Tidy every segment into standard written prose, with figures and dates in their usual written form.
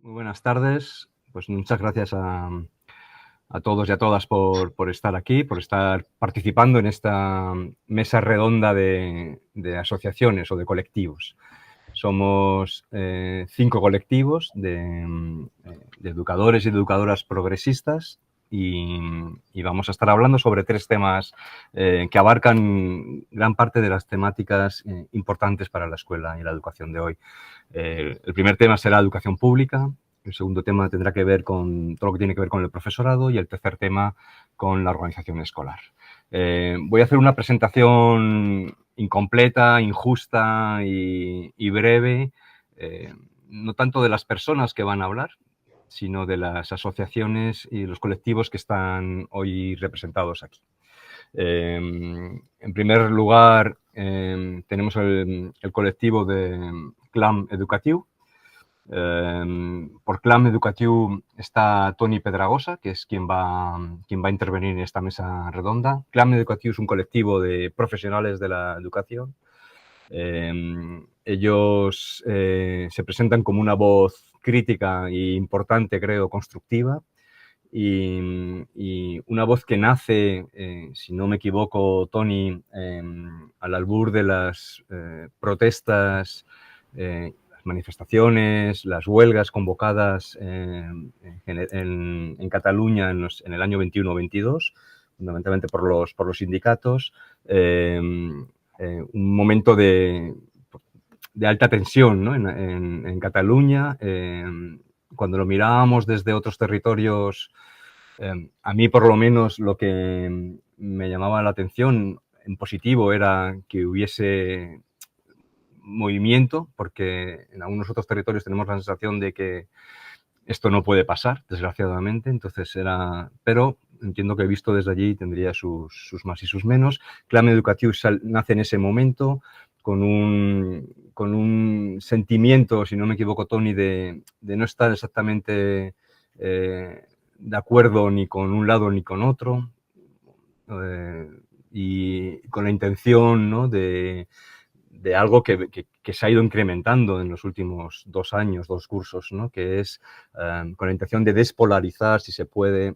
Muy buenas tardes. Pues muchas gracias a todos y a todas por estar aquí, por estar participando en esta mesa redonda de asociaciones o de colectivos. Somos 5 colectivos de educadores y educadoras progresistas y vamos a estar hablando sobre 3 temas que abarcan gran parte de las temáticas importantes para la escuela y la educación de hoy. El primer tema será educación pública, el segundo tema tendrá que ver con todo lo que tiene que ver con el profesorado y el tercer tema con la organización escolar. Voy a hacer una presentación incompleta, injusta y breve, no tanto de las personas que van a hablar, sino de las asociaciones y los colectivos que están hoy representados aquí. En primer lugar, tenemos el colectivo de Clam Educatiu. Por Clam Educatiu está Toni Pedragosa, que es quien va a intervenir en esta mesa redonda. Clam Educatiu es un colectivo de profesionales de la educación. Ellos se presentan como una voz crítica e importante, creo, constructiva, y una voz que nace, si no me equivoco, Toni, al albur de las protestas, las manifestaciones, las huelgas convocadas en Cataluña en el año 21-22, fundamentalmente por los sindicatos, un momento de alta tensión, ¿no? en Cataluña. Cuando lo mirábamos desde otros territorios, a mí por lo menos lo que me llamaba la atención en positivo era que hubiese movimiento, porque en algunos otros territorios tenemos la sensación de que esto no puede pasar, desgraciadamente. Entonces pero entiendo que visto desde allí tendría sus más y sus menos. Clam Educatiu nace en ese momento con un sentimiento, si no me equivoco, Toni, de no estar exactamente de acuerdo ni con un lado ni con otro, y con la intención, ¿no?, de algo que se ha ido incrementando en los últimos 2 años, 2 cursos, ¿no?, que es con la intención de despolarizar, si se puede,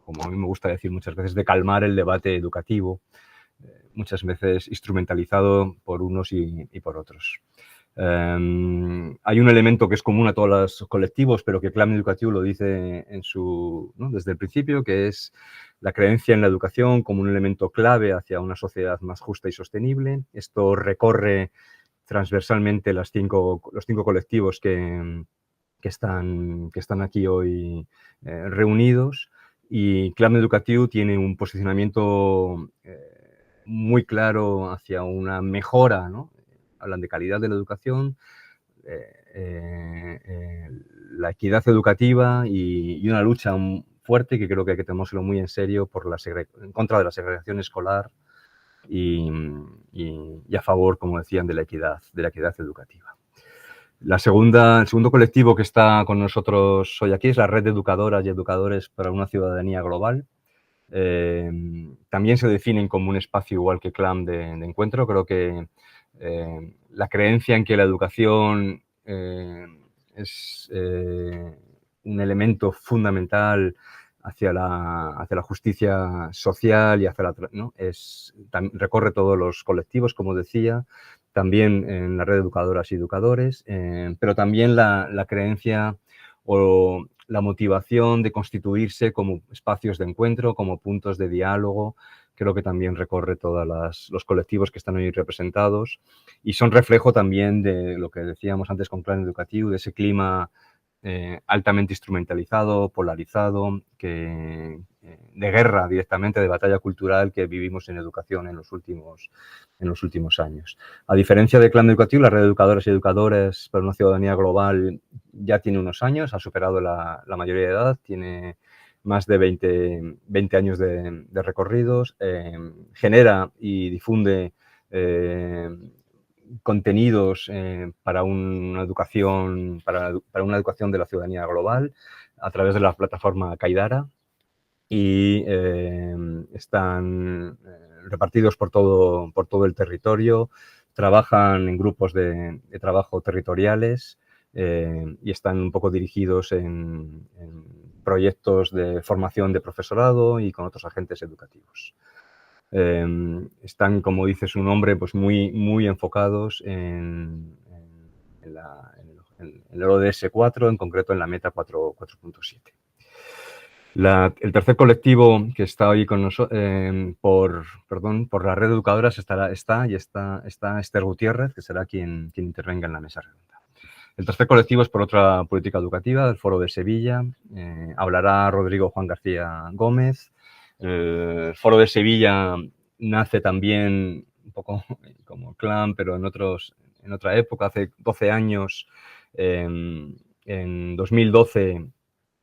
como a mí me gusta decir muchas veces, de calmar el debate educativo, muchas veces instrumentalizado por unos y por otros. Hay un elemento que es común a todos los colectivos, pero que Clam Educatiu lo dice desde el principio, que es la creencia en la educación como un elemento clave hacia una sociedad más justa y sostenible. Esto recorre transversalmente los 5 colectivos que están aquí hoy reunidos, y Clam Educatiu tiene un posicionamiento muy claro hacia una mejora, ¿no? Hablan de calidad de la educación, la equidad educativa y una lucha fuerte que creo que hay que tomárselo muy en serio en contra de la segregación escolar y a favor, como decían, de la equidad educativa. El segundo colectivo que está con nosotros hoy aquí es la Red de Educadoras y Educadores para una Ciudadanía Global. También se definen como un espacio igual que Clam de encuentro. Creo que la creencia en que la educación es un elemento fundamental hacia la justicia social y recorre todos los colectivos, como decía, también en la red de educadoras y educadores, pero también la creencia o la motivación de constituirse como espacios de encuentro, como puntos de diálogo. Creo que también recorre todos los colectivos que están hoy representados y son reflejo también de lo que decíamos antes con Clam Educatiu, de ese clima altamente instrumentalizado, polarizado, de guerra directamente, de batalla cultural que vivimos en educación en los últimos años. A diferencia de Clam Educatiu, la Red de Educadoras y Educadores para una Ciudadanía Global ya tiene unos años, ha superado la mayoría de edad, tiene más de 20 años de recorridos, genera y difunde contenidos para una educación de la ciudadanía global a través de la plataforma Kaidara, y están repartidos por todo el territorio, trabajan en grupos de trabajo territoriales, y están un poco dirigidos en proyectos de formación de profesorado y con otros agentes educativos. Están, como dice su nombre, pues muy enfocados en el ODS 4, en concreto en la meta 4.7. El tercer colectivo que está hoy con nosotros, por la red de educadoras está Esther Gutiérrez, que será quien intervenga en la mesa redonda. El tercer colectivo es por otra política educativa, el Foro de Sevilla. Hablará Rodrigo Juan García Gómez. El Foro de Sevilla nace también un poco como clan, pero en otra época, hace 12 años, en 2012,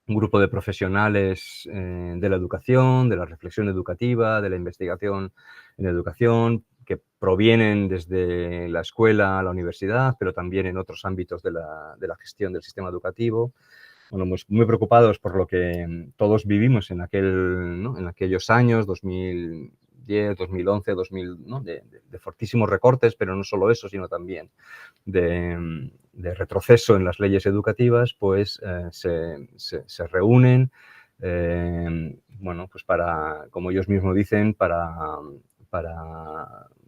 un grupo de profesionales de la educación, de la reflexión educativa, de la investigación en educación, que provienen desde la escuela a la universidad, pero también en otros ámbitos de la gestión del sistema educativo. Bueno, pues muy preocupados por lo que todos vivimos en aquellos años, 2010, 2011, 2000, ¿no? de fortísimos recortes, pero no solo eso, sino también de retroceso en las leyes educativas, pues se reúnen, bueno, pues para, como ellos mismos dicen, para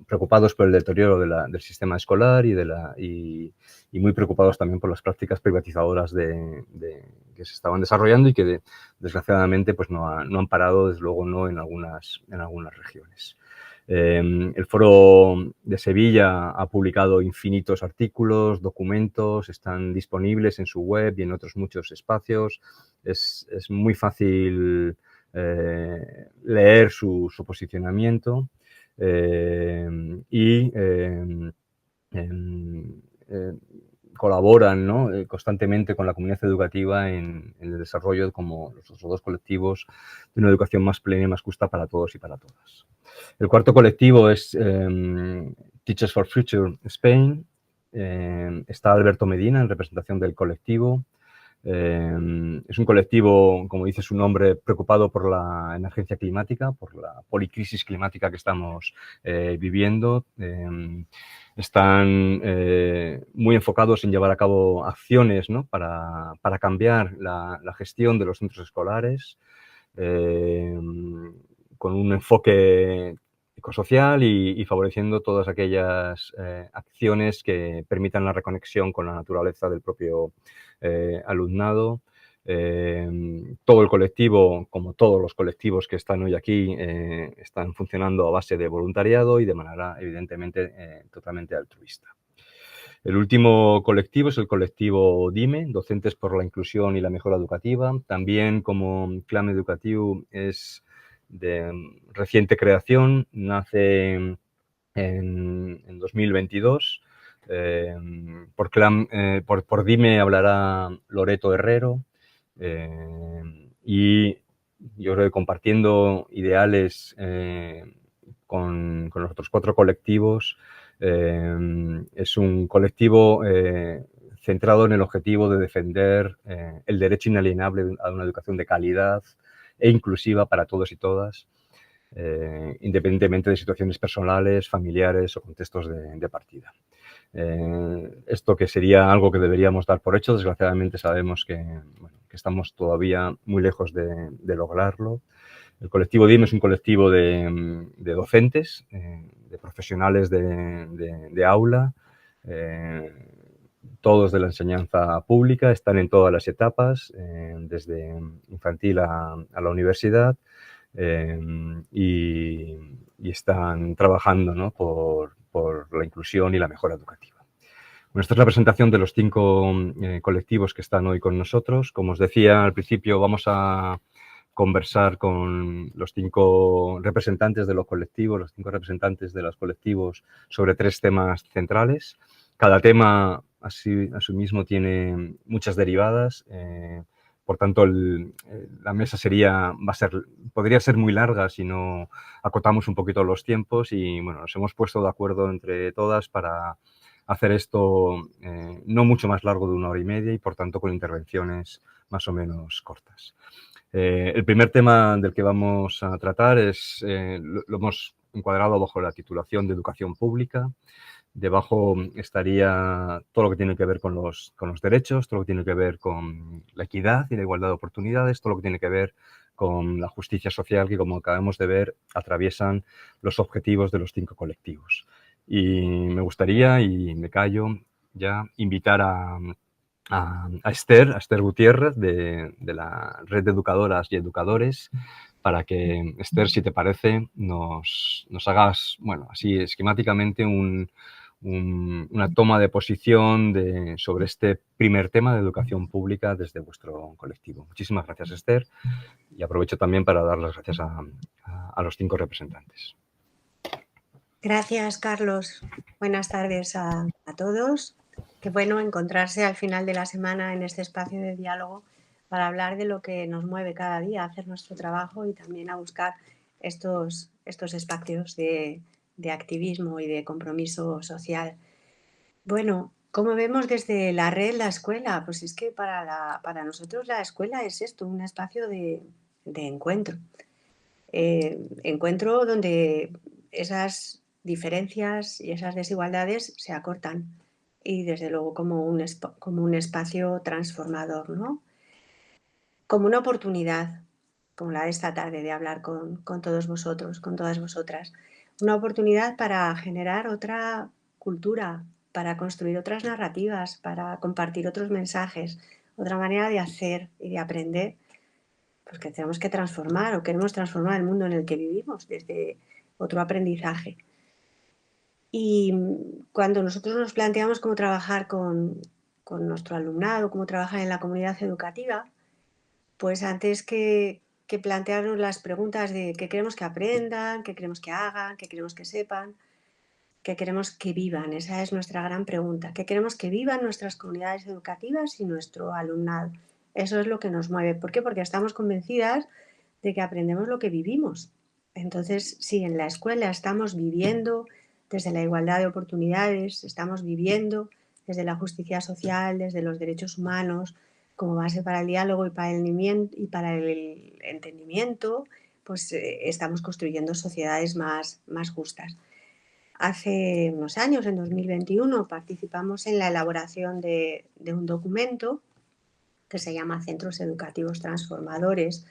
preocupados por el deterioro del sistema escolar y muy preocupados también por las prácticas privatizadoras que se estaban desarrollando y que desgraciadamente pues no han parado, desde luego no en algunas regiones. El Foro de Sevilla ha publicado infinitos artículos, documentos, están disponibles en su web y en otros muchos espacios. Es muy fácil leer su posicionamiento. Y colaboran, ¿no? Constantemente con la comunidad educativa en el desarrollo, como los otros dos colectivos, de una educación más plena y más justa para todos y para todas. El cuarto colectivo es Teachers for Future Spain. Está Alberto Medina en representación del colectivo. Es un colectivo, como dice su nombre, preocupado por la emergencia climática, por la policrisis climática que estamos viviendo. Están muy enfocados en llevar a cabo acciones, ¿no? para cambiar la gestión de los centros escolares, con un enfoque ecosocial y favoreciendo todas aquellas acciones que permitan la reconexión con la naturaleza del propio alumnado. Todo el colectivo, como todos los colectivos que están hoy aquí, están funcionando a base de voluntariado y de manera evidentemente totalmente altruista. El último colectivo es el colectivo DIME, Docentes por la Inclusión y la Mejora Educativa. También como clan educativo es de reciente creación, nace en 2022. Por DIME hablará Loreto Herrero, y yo creo que compartiendo ideales con los otros 4 colectivos. Es un colectivo centrado en el objetivo de defender el derecho inalienable a una educación de calidad e inclusiva para todos y todas, independientemente de situaciones personales, familiares o contextos de partida. Esto que sería algo que deberíamos dar por hecho, desgraciadamente sabemos que estamos todavía muy lejos de lograrlo. El colectivo DIM es un colectivo de docentes, de profesionales de aula, todos de la enseñanza pública, están en todas las etapas, desde infantil a la universidad, y están trabajando, ¿no? por la inclusión y la mejora educativa. Bueno, esta es la presentación de los 5 colectivos que están hoy con nosotros. Como os decía al principio, vamos a conversar con los 5 representantes de los colectivos, los 5 representantes de los colectivos sobre 3 temas centrales. Cada tema a sí mismo tiene muchas derivadas. Por tanto, la mesa podría ser muy larga si no acotamos un poquito los tiempos y bueno, nos hemos puesto de acuerdo entre todas para hacer esto no mucho más largo de 1 hora y media y por tanto con intervenciones más o menos cortas. El primer tema del que vamos a tratar lo hemos encuadrado bajo la titulación de Educación Pública. Debajo estaría todo lo que tiene que ver con los derechos, todo lo que tiene que ver con la equidad y la igualdad de oportunidades, todo lo que tiene que ver con la justicia social, que como acabamos de ver, atraviesan los objetivos de los 5 colectivos. Y me gustaría, y me callo ya, invitar a Esther Gutiérrez, de la Red de Educadoras y Educadores, para que, Esther, si te parece, nos hagas, bueno, así esquemáticamente una toma de posición sobre este primer tema de educación pública desde vuestro colectivo. Muchísimas gracias, Esther, y aprovecho también para dar las gracias a los 5 representantes. Gracias, Carlos. Buenas tardes a todos. Qué bueno encontrarse al final de la semana en este espacio de diálogo para hablar de lo que nos mueve cada día a hacer nuestro trabajo y también a buscar estos espacios de activismo y de compromiso social. Bueno, ¿cómo vemos desde la red la escuela? Pues es que para nosotros la escuela es esto, un espacio de encuentro. Encuentro donde esas diferencias y esas desigualdades se acortan y desde luego como un espacio transformador, ¿no? Como una oportunidad, como la de esta tarde, de hablar con todos vosotros, con todas vosotras. Una oportunidad para generar otra cultura, para construir otras narrativas, para compartir otros mensajes, otra manera de hacer y de aprender, pues que tenemos que transformar o queremos transformar el mundo en el que vivimos desde otro aprendizaje. Y cuando nosotros nos planteamos cómo trabajar con nuestro alumnado, cómo trabajar en la comunidad educativa, pues antes que plantearnos las preguntas de qué queremos que aprendan, qué queremos que hagan, qué queremos que sepan, qué queremos que vivan, esa es nuestra gran pregunta. ¿Qué queremos que vivan nuestras comunidades educativas y nuestro alumnado? Eso es lo que nos mueve. ¿Por qué? Porque estamos convencidas de que aprendemos lo que vivimos. Entonces, si en la escuela estamos viviendo desde la igualdad de oportunidades, estamos viviendo desde la justicia social, desde los derechos humanos, como base para el diálogo y para el entendimiento, pues estamos construyendo sociedades más justas. Hace unos años, en 2021, participamos en la elaboración de un documento que se llama Centros Educativos Transformadores,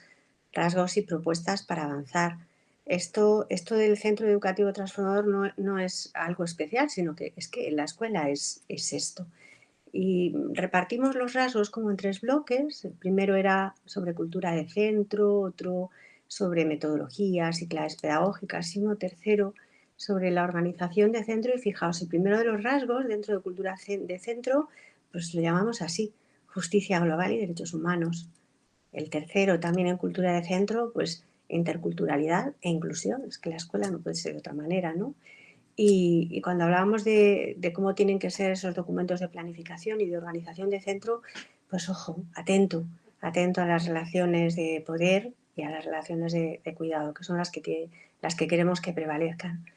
rasgos y propuestas para avanzar. Esto del Centro Educativo Transformador no es algo especial, sino que es que la escuela es esto. Y repartimos los rasgos como en 3 bloques. El primero era sobre cultura de centro, otro sobre metodologías y claves pedagógicas y uno tercero sobre la organización de centro. Y fijaos, el primero de los rasgos dentro de cultura de centro, pues lo llamamos así, justicia global y derechos humanos. El tercero, también en cultura de centro, pues interculturalidad e inclusión. Es que la escuela no puede ser de otra manera, ¿no? Y cuando hablábamos de cómo tienen que ser esos documentos de planificación y de organización de centro, pues ojo, atento a las relaciones de poder y a las relaciones de cuidado, que son las que queremos que prevalezcan.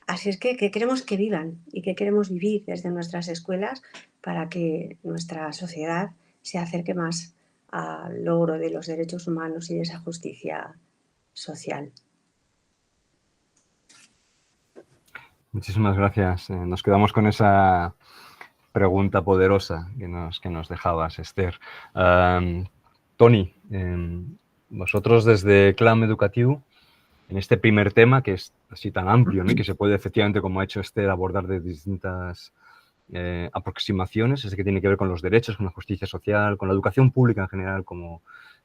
Así es que queremos que vivan y que queremos vivir desde nuestras escuelas para que nuestra sociedad se acerque más al logro de los derechos humanos y de esa justicia social. Muchísimas gracias. Nos quedamos con esa pregunta poderosa que nos dejabas, Esther. Toni, vosotros desde Clam Educativo, en este primer tema, que es así tan amplio, ¿no? Y que se puede efectivamente, como ha hecho Esther, abordar de distintas aproximaciones, ese que tiene que ver con los derechos, con la justicia social, con la educación pública en general como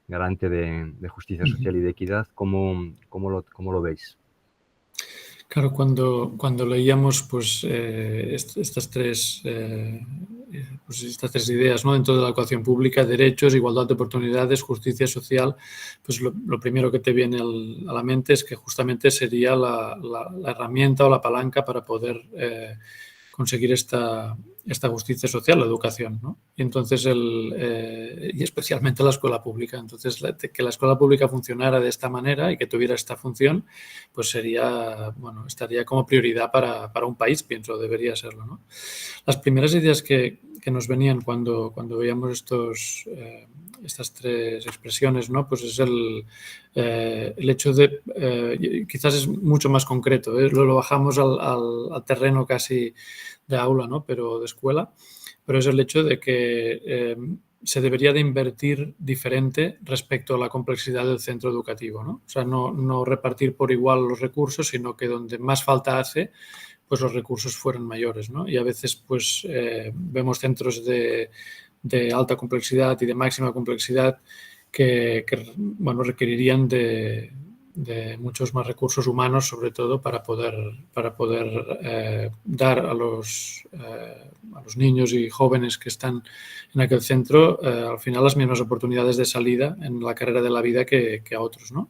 garante de justicia social y de equidad. ¿Cómo lo veis? Claro, cuando leíamos pues, estas tres ideas, ¿no? Dentro de la educación pública, derechos, igualdad de oportunidades, justicia social, pues lo primero que te viene a la mente es que justamente sería la herramienta o la palanca para poder conseguir esta justicia social, la educación, ¿no? Y entonces y especialmente la escuela pública. Entonces, que la escuela pública funcionara de esta manera y que tuviera esta función, pues estaría como prioridad para un país, pienso, debería serlo, ¿no? Las primeras ideas que nos venían cuando veíamos estas tres expresiones, ¿no? Pues es el hecho de, quizás es mucho más concreto, lo bajamos al terreno casi de aula, ¿no? Pero de escuela, pero es el hecho de que se debería de invertir diferente respecto a la complejidad del centro educativo, ¿no? O sea, no repartir por igual los recursos, sino que donde más falta hace, pues los recursos fueran mayores, ¿no? Y a veces pues vemos centros de alta complejidad y de máxima complejidad que bueno, requerirían de muchos más recursos humanos, sobre todo para poder dar a los niños y jóvenes que están en aquel centro al final las mismas oportunidades de salida en la carrera de la vida que a otros, ¿no?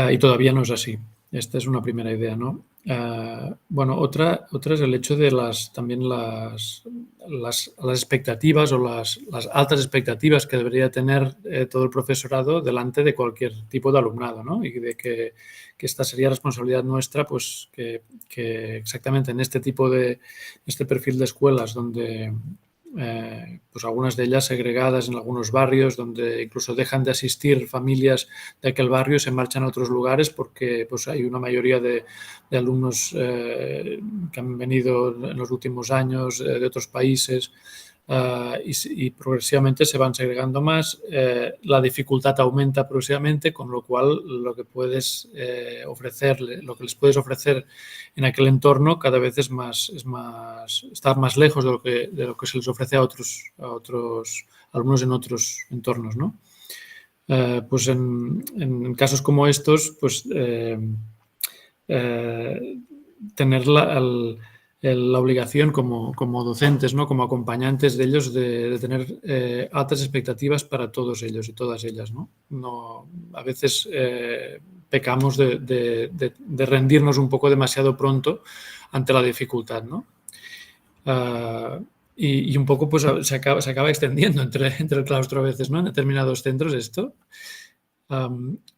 Y todavía no es así. Esta es una primera idea, ¿no? Bueno, otra es el hecho de también las expectativas o las altas expectativas que debería tener todo el profesorado delante de cualquier tipo de alumnado, ¿no? Y de que esta sería responsabilidad nuestra, pues que exactamente en este perfil de escuelas donde pues algunas de ellas segregadas en algunos barrios, donde incluso dejan de asistir familias de aquel barrio y se marchan a otros lugares porque pues hay una mayoría de alumnos que han venido en los últimos años de otros países y progresivamente se van segregando más. La dificultad aumenta progresivamente, con lo cual lo que les puedes ofrecer en aquel entorno cada vez está más lejos de lo que se les ofrece a otros alumnos en otros entornos, ¿no? Pues en casos como estos, pues tener la obligación como docentes, ¿no? Como acompañantes de ellos de tener altas expectativas para todos ellos y todas ellas, ¿no? A veces pecamos de rendirnos un poco demasiado pronto ante la dificultad, ¿no? Y un poco pues se acaba extendiendo entre el claustro a veces, ¿no? En determinados centros esto.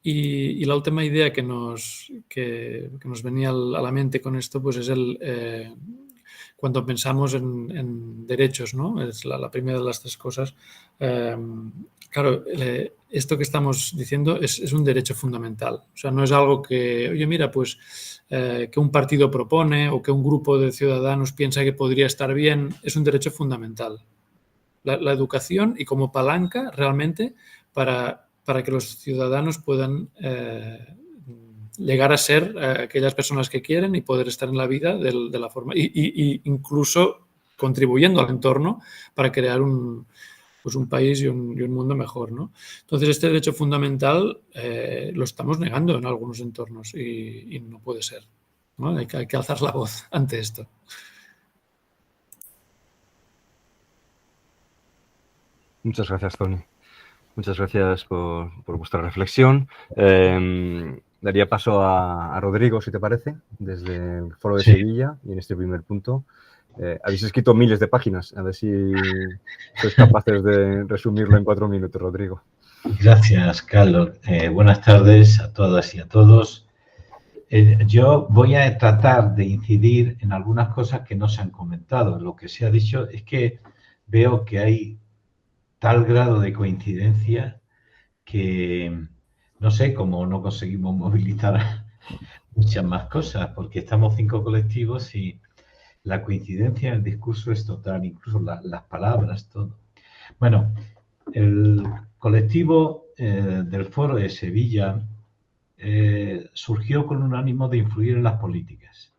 Y la última idea que nos venía a la mente con esto pues es cuando pensamos en derechos, ¿no? Es la primera de las tres cosas. Claro, esto que estamos diciendo es un derecho fundamental. O sea, no es algo que, oye, mira, pues que un partido propone o que un grupo de ciudadanos piensa que podría estar bien. Es un derecho fundamental. La educación y como palanca realmente para que los ciudadanos puedan llegar a ser aquellas personas que quieren y poder estar en la vida de la forma y incluso contribuyendo al entorno para crear un país y un mundo mejor, ¿no? Entonces, este derecho fundamental lo estamos negando en algunos entornos y no puede ser, ¿no? Hay que alzar la voz ante esto. Muchas gracias, Toni. Muchas gracias por vuestra reflexión. Daría paso a Rodrigo, si te parece, desde el Foro de Sevilla y en este primer punto. Habéis escrito miles de páginas, a ver si sois capaces de resumirlo en 4 minutos, Rodrigo. Gracias, Carlos. Buenas tardes a todas y a todos. Yo voy a tratar de incidir en algunas cosas que no se han comentado. Lo que se ha dicho es que veo que hay tal grado de coincidencia que no sé cómo no conseguimos movilizar muchas más cosas, porque estamos 5 colectivos y la coincidencia en el discurso es total, incluso las palabras, todo. Bueno, el colectivo del Foro de Sevilla surgió con un ánimo de influir en las políticas.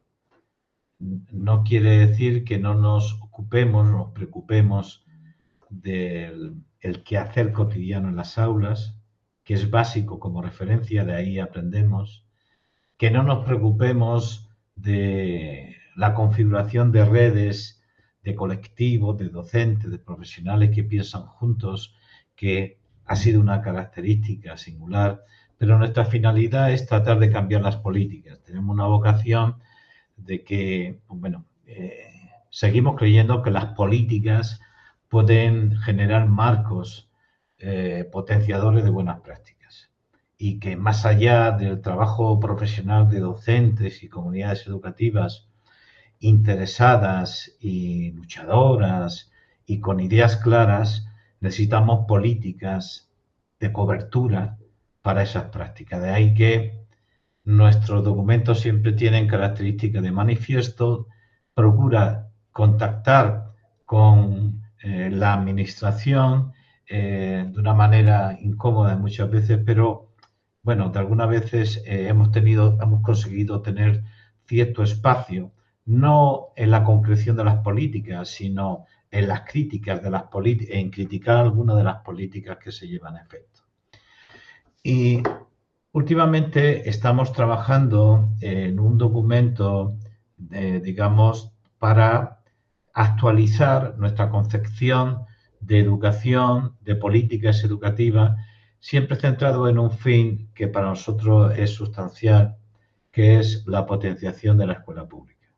No quiere decir que no nos preocupemos del quehacer cotidiano en las aulas, que es básico como referencia, de ahí aprendemos, que no nos preocupemos de la configuración de redes, de colectivos, de docentes, de profesionales que piensan juntos, que ha sido una característica singular, pero nuestra finalidad es tratar de cambiar las políticas. Tenemos una vocación de que, bueno, seguimos creyendo que las políticas pueden generar marcos potenciadores de buenas prácticas y que más allá del trabajo profesional de docentes y comunidades educativas interesadas y luchadoras y con ideas claras, necesitamos políticas de cobertura para esas prácticas. De ahí que nuestros documentos siempre tienen características de manifiesto, procura contactar con la administración de una manera incómoda muchas veces, pero bueno, de algunas veces hemos conseguido tener cierto espacio, no en la concreción de las políticas, sino en las críticas de las políticas, en criticar algunas de las políticas que se llevan a efecto. Y últimamente estamos trabajando en un documento, digamos, para actualizar nuestra concepción de educación, de políticas educativas, siempre centrado en un fin que para nosotros es sustancial, que es la potenciación de la escuela pública.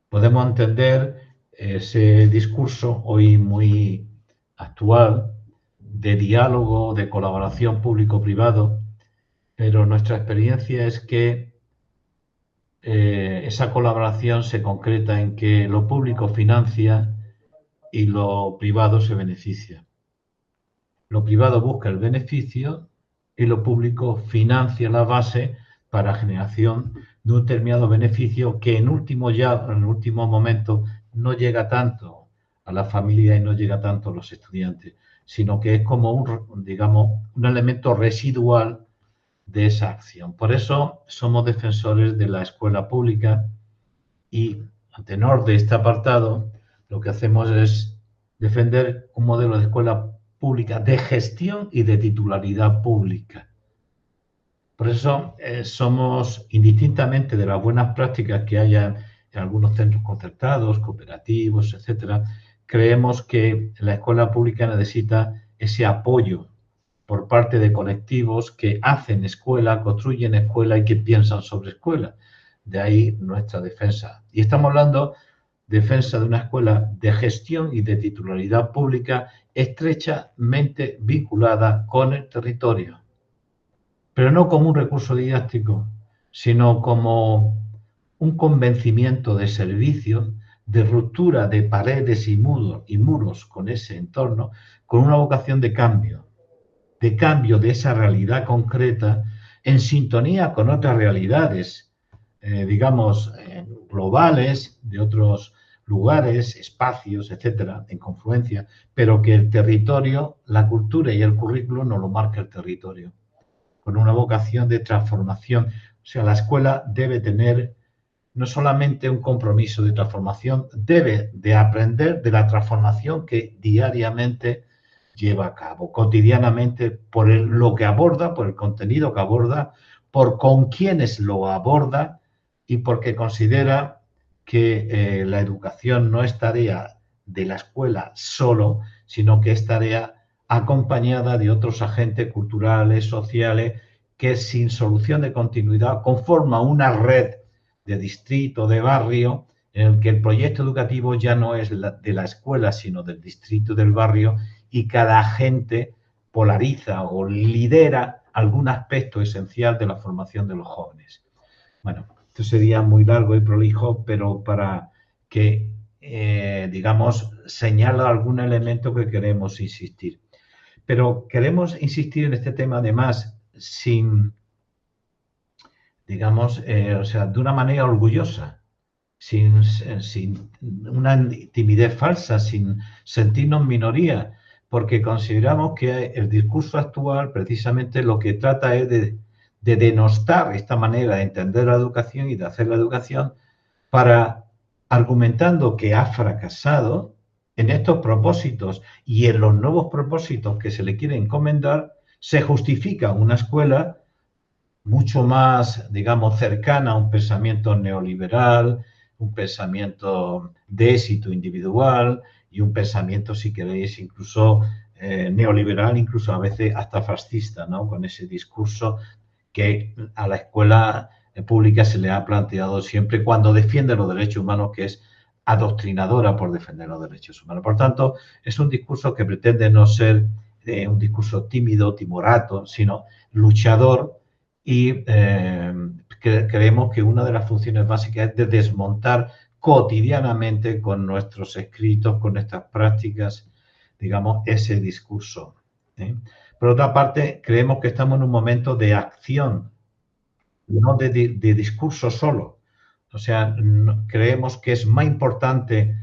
Podemos entender ese discurso hoy muy actual de diálogo, de colaboración público-privado, pero nuestra experiencia es que esa colaboración se concreta en que lo público financia y lo privado se beneficia. Lo privado busca el beneficio y lo público financia la base para generación de un determinado beneficio que en último momento no llega tanto a la familia y no llega tanto a los estudiantes, sino que es como un elemento residual de esa acción. Por eso somos defensores de la escuela pública y, a tenor de este apartado, lo que hacemos es defender un modelo de escuela pública de gestión y de titularidad pública. Por eso somos, indistintamente de las buenas prácticas que haya en algunos centros concertados, cooperativos, etcétera, creemos que la escuela pública necesita ese apoyo por parte de colectivos que hacen escuela, construyen escuela y que piensan sobre escuela. De ahí nuestra defensa. Y estamos hablando de defensa de una escuela de gestión y de titularidad pública estrechamente vinculada con el territorio. Pero no como un recurso didáctico, sino como un convencimiento de servicio, de ruptura de paredes y muros con ese entorno, con una vocación de cambio de esa realidad concreta en sintonía con otras realidades, digamos, globales, de otros lugares, espacios, etcétera, en confluencia, pero que el territorio, la cultura y el currículo no lo marca el territorio, con una vocación de transformación. O sea, la escuela debe tener no solamente un compromiso de transformación, debe de aprender de la transformación que diariamente lleva a cabo, cotidianamente, por lo que aborda, por el contenido que aborda, por con quienes lo aborda y porque considera que la educación no es tarea de la escuela solo, sino que es tarea acompañada de otros agentes culturales, sociales, que sin solución de continuidad conforma una red de distrito, de barrio, en el que el proyecto educativo ya no es de la escuela, sino del distrito, del barrio, y cada agente polariza o lidera algún aspecto esencial de la formación de los jóvenes. Bueno, esto sería muy largo y prolijo, pero para que, digamos, señala algún elemento que queremos insistir. Pero queremos insistir en este tema, además, sin, digamos, o sea, de una manera orgullosa, sin una timidez falsa, sin sentirnos minoría, porque consideramos que el discurso actual precisamente lo que trata es de denostar esta manera de entender la educación y de hacer la educación, para argumentando que ha fracasado en estos propósitos y en los nuevos propósitos que se le quiere encomendar, se justifica una escuela mucho más, digamos, cercana a un pensamiento neoliberal, un pensamiento de éxito individual y un pensamiento, si queréis, incluso neoliberal, incluso a veces hasta fascista, ¿no? Con ese discurso que a la escuela pública se le ha planteado siempre cuando defiende los derechos humanos, que es adoctrinadora por defender los derechos humanos. Por tanto, es un discurso que pretende no ser un discurso tímido, timorato, sino luchador, y creemos que una de las funciones básicas es de desmontar cotidianamente con nuestros escritos, con nuestras prácticas, digamos, ese discurso. Por otra parte, creemos que estamos en un momento de acción, no de discurso solo. O sea, creemos que es más importante,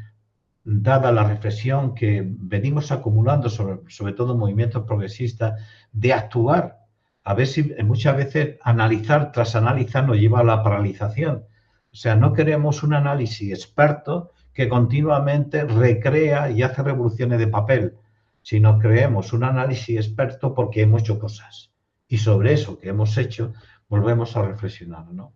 dada la reflexión que venimos acumulando sobre todo movimientos progresistas, de actuar. A ver si muchas veces analizar tras analizar nos lleva a la paralización. O sea, no queremos un análisis experto que continuamente recrea y hace revoluciones de papel, sino creemos un análisis experto porque hemos hecho cosas. Y sobre eso que hemos hecho, volvemos a reflexionar, ¿no?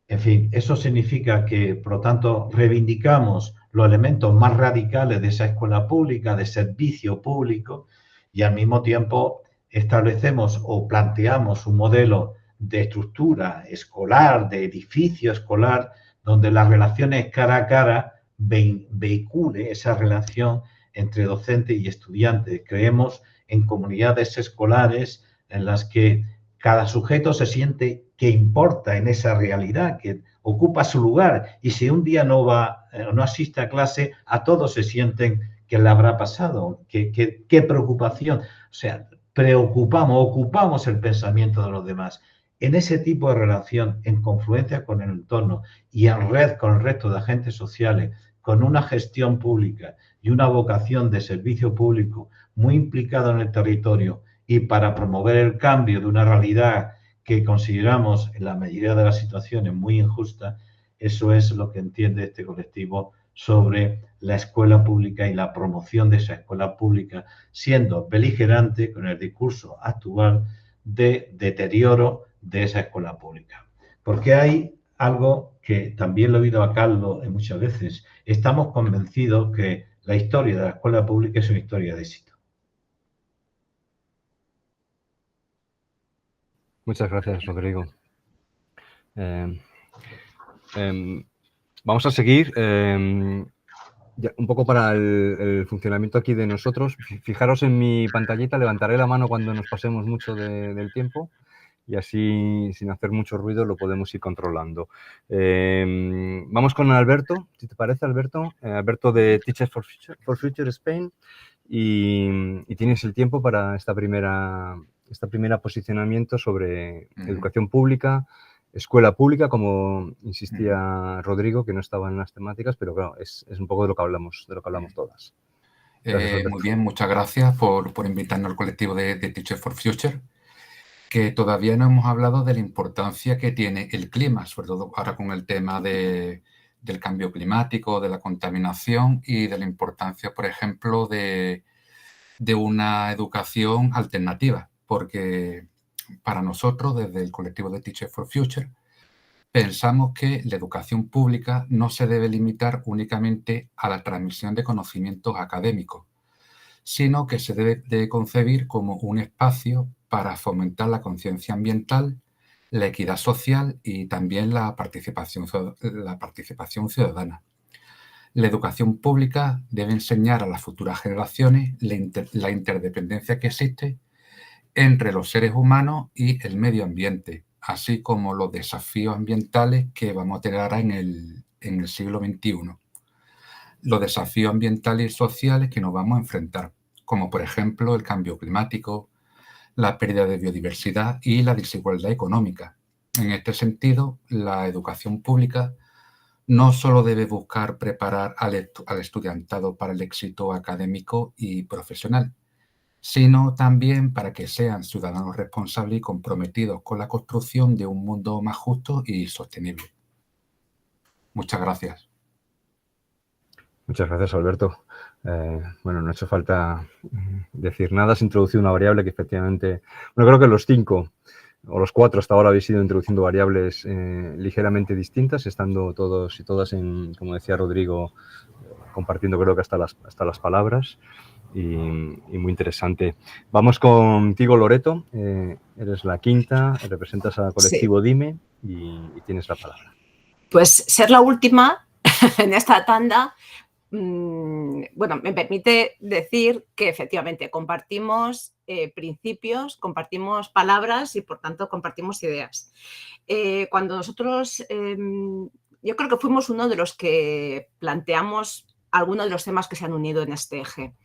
En fin, eso significa que, por lo tanto, reivindicamos los elementos más radicales de esa escuela pública, de servicio público, y al mismo tiempo establecemos o planteamos un modelo de estructura escolar, de edificio escolar, donde las relaciones cara a cara vehicule esa relación entre docente y estudiante. Creemos en comunidades escolares en las que cada sujeto se siente que importa en esa realidad, que ocupa su lugar, y si un día no asiste a clase, a todos se sienten que le habrá pasado, qué preocupación. O sea, ocupamos el pensamiento de los demás. En ese tipo de relación, en confluencia con el entorno y en red con el resto de agentes sociales, con una gestión pública y una vocación de servicio público muy implicado en el territorio, y para promover el cambio de una realidad que consideramos en la mayoría de las situaciones muy injusta, eso es lo que entiende este colectivo sobre la escuela pública y la promoción de esa escuela pública, siendo beligerante con el discurso actual de deterioro de esa escuela pública. Porque hay algo que también lo he oído a Carlos muchas veces: estamos convencidos que la historia de la escuela pública es una historia de éxito. Muchas gracias, Rodrigo. Vamos a seguir. Ya, un poco para el funcionamiento aquí de nosotros. Fijaros en mi pantallita, levantaré la mano cuando nos pasemos mucho del tiempo y así, sin hacer mucho ruido, lo podemos ir controlando. Vamos con Alberto, si te parece, Alberto. Alberto de Teachers for Future Spain, y tienes el tiempo para esta primera posicionamiento sobre educación pública, escuela pública, como insistía Rodrigo, que no estaba en las temáticas, pero claro, es un poco de lo que hablamos todas. Gracias, muy bien, muchas gracias por invitarnos al colectivo de Teachers for Future, que todavía no hemos hablado de la importancia que tiene el clima, sobre todo ahora con el tema del cambio climático, de la contaminación y de la importancia, por ejemplo, de una educación alternativa, porque para nosotros, desde el colectivo de Teachers for Future, pensamos que la educación pública no se debe limitar únicamente a la transmisión de conocimientos académicos, sino que se debe de concebir como un espacio para fomentar la conciencia ambiental, la equidad social y también la participación ciudadana. La educación pública debe enseñar a las futuras generaciones la interdependencia que existe entre los seres humanos y el medio ambiente, así como los desafíos ambientales que vamos a tener ahora en el siglo XXI. Los desafíos ambientales y sociales que nos vamos a enfrentar, como por ejemplo el cambio climático, la pérdida de biodiversidad y la desigualdad económica. En este sentido, la educación pública no solo debe buscar preparar al estudiantado para el éxito académico y profesional, sino también para que sean ciudadanos responsables y comprometidos con la construcción de un mundo más justo y sostenible. Muchas gracias. Muchas gracias, Alberto. Bueno, no ha hecho falta decir nada, has introducido una variable que efectivamente, bueno, creo que los 5 o los 4 hasta ahora habéis ido introduciendo variables ligeramente distintas, estando todos y todas en, como decía Rodrigo, compartiendo creo que hasta las palabras. Y muy interesante. Vamos contigo, Loreto. Eres la quinta, representas al colectivo Dime y tienes la palabra. Pues ser la última en esta tanda, bueno, me permite decir que efectivamente compartimos principios, compartimos palabras y por tanto compartimos ideas. Cuando nosotros yo creo que fuimos uno de los que planteamos algunos de los temas que se han unido en este eje.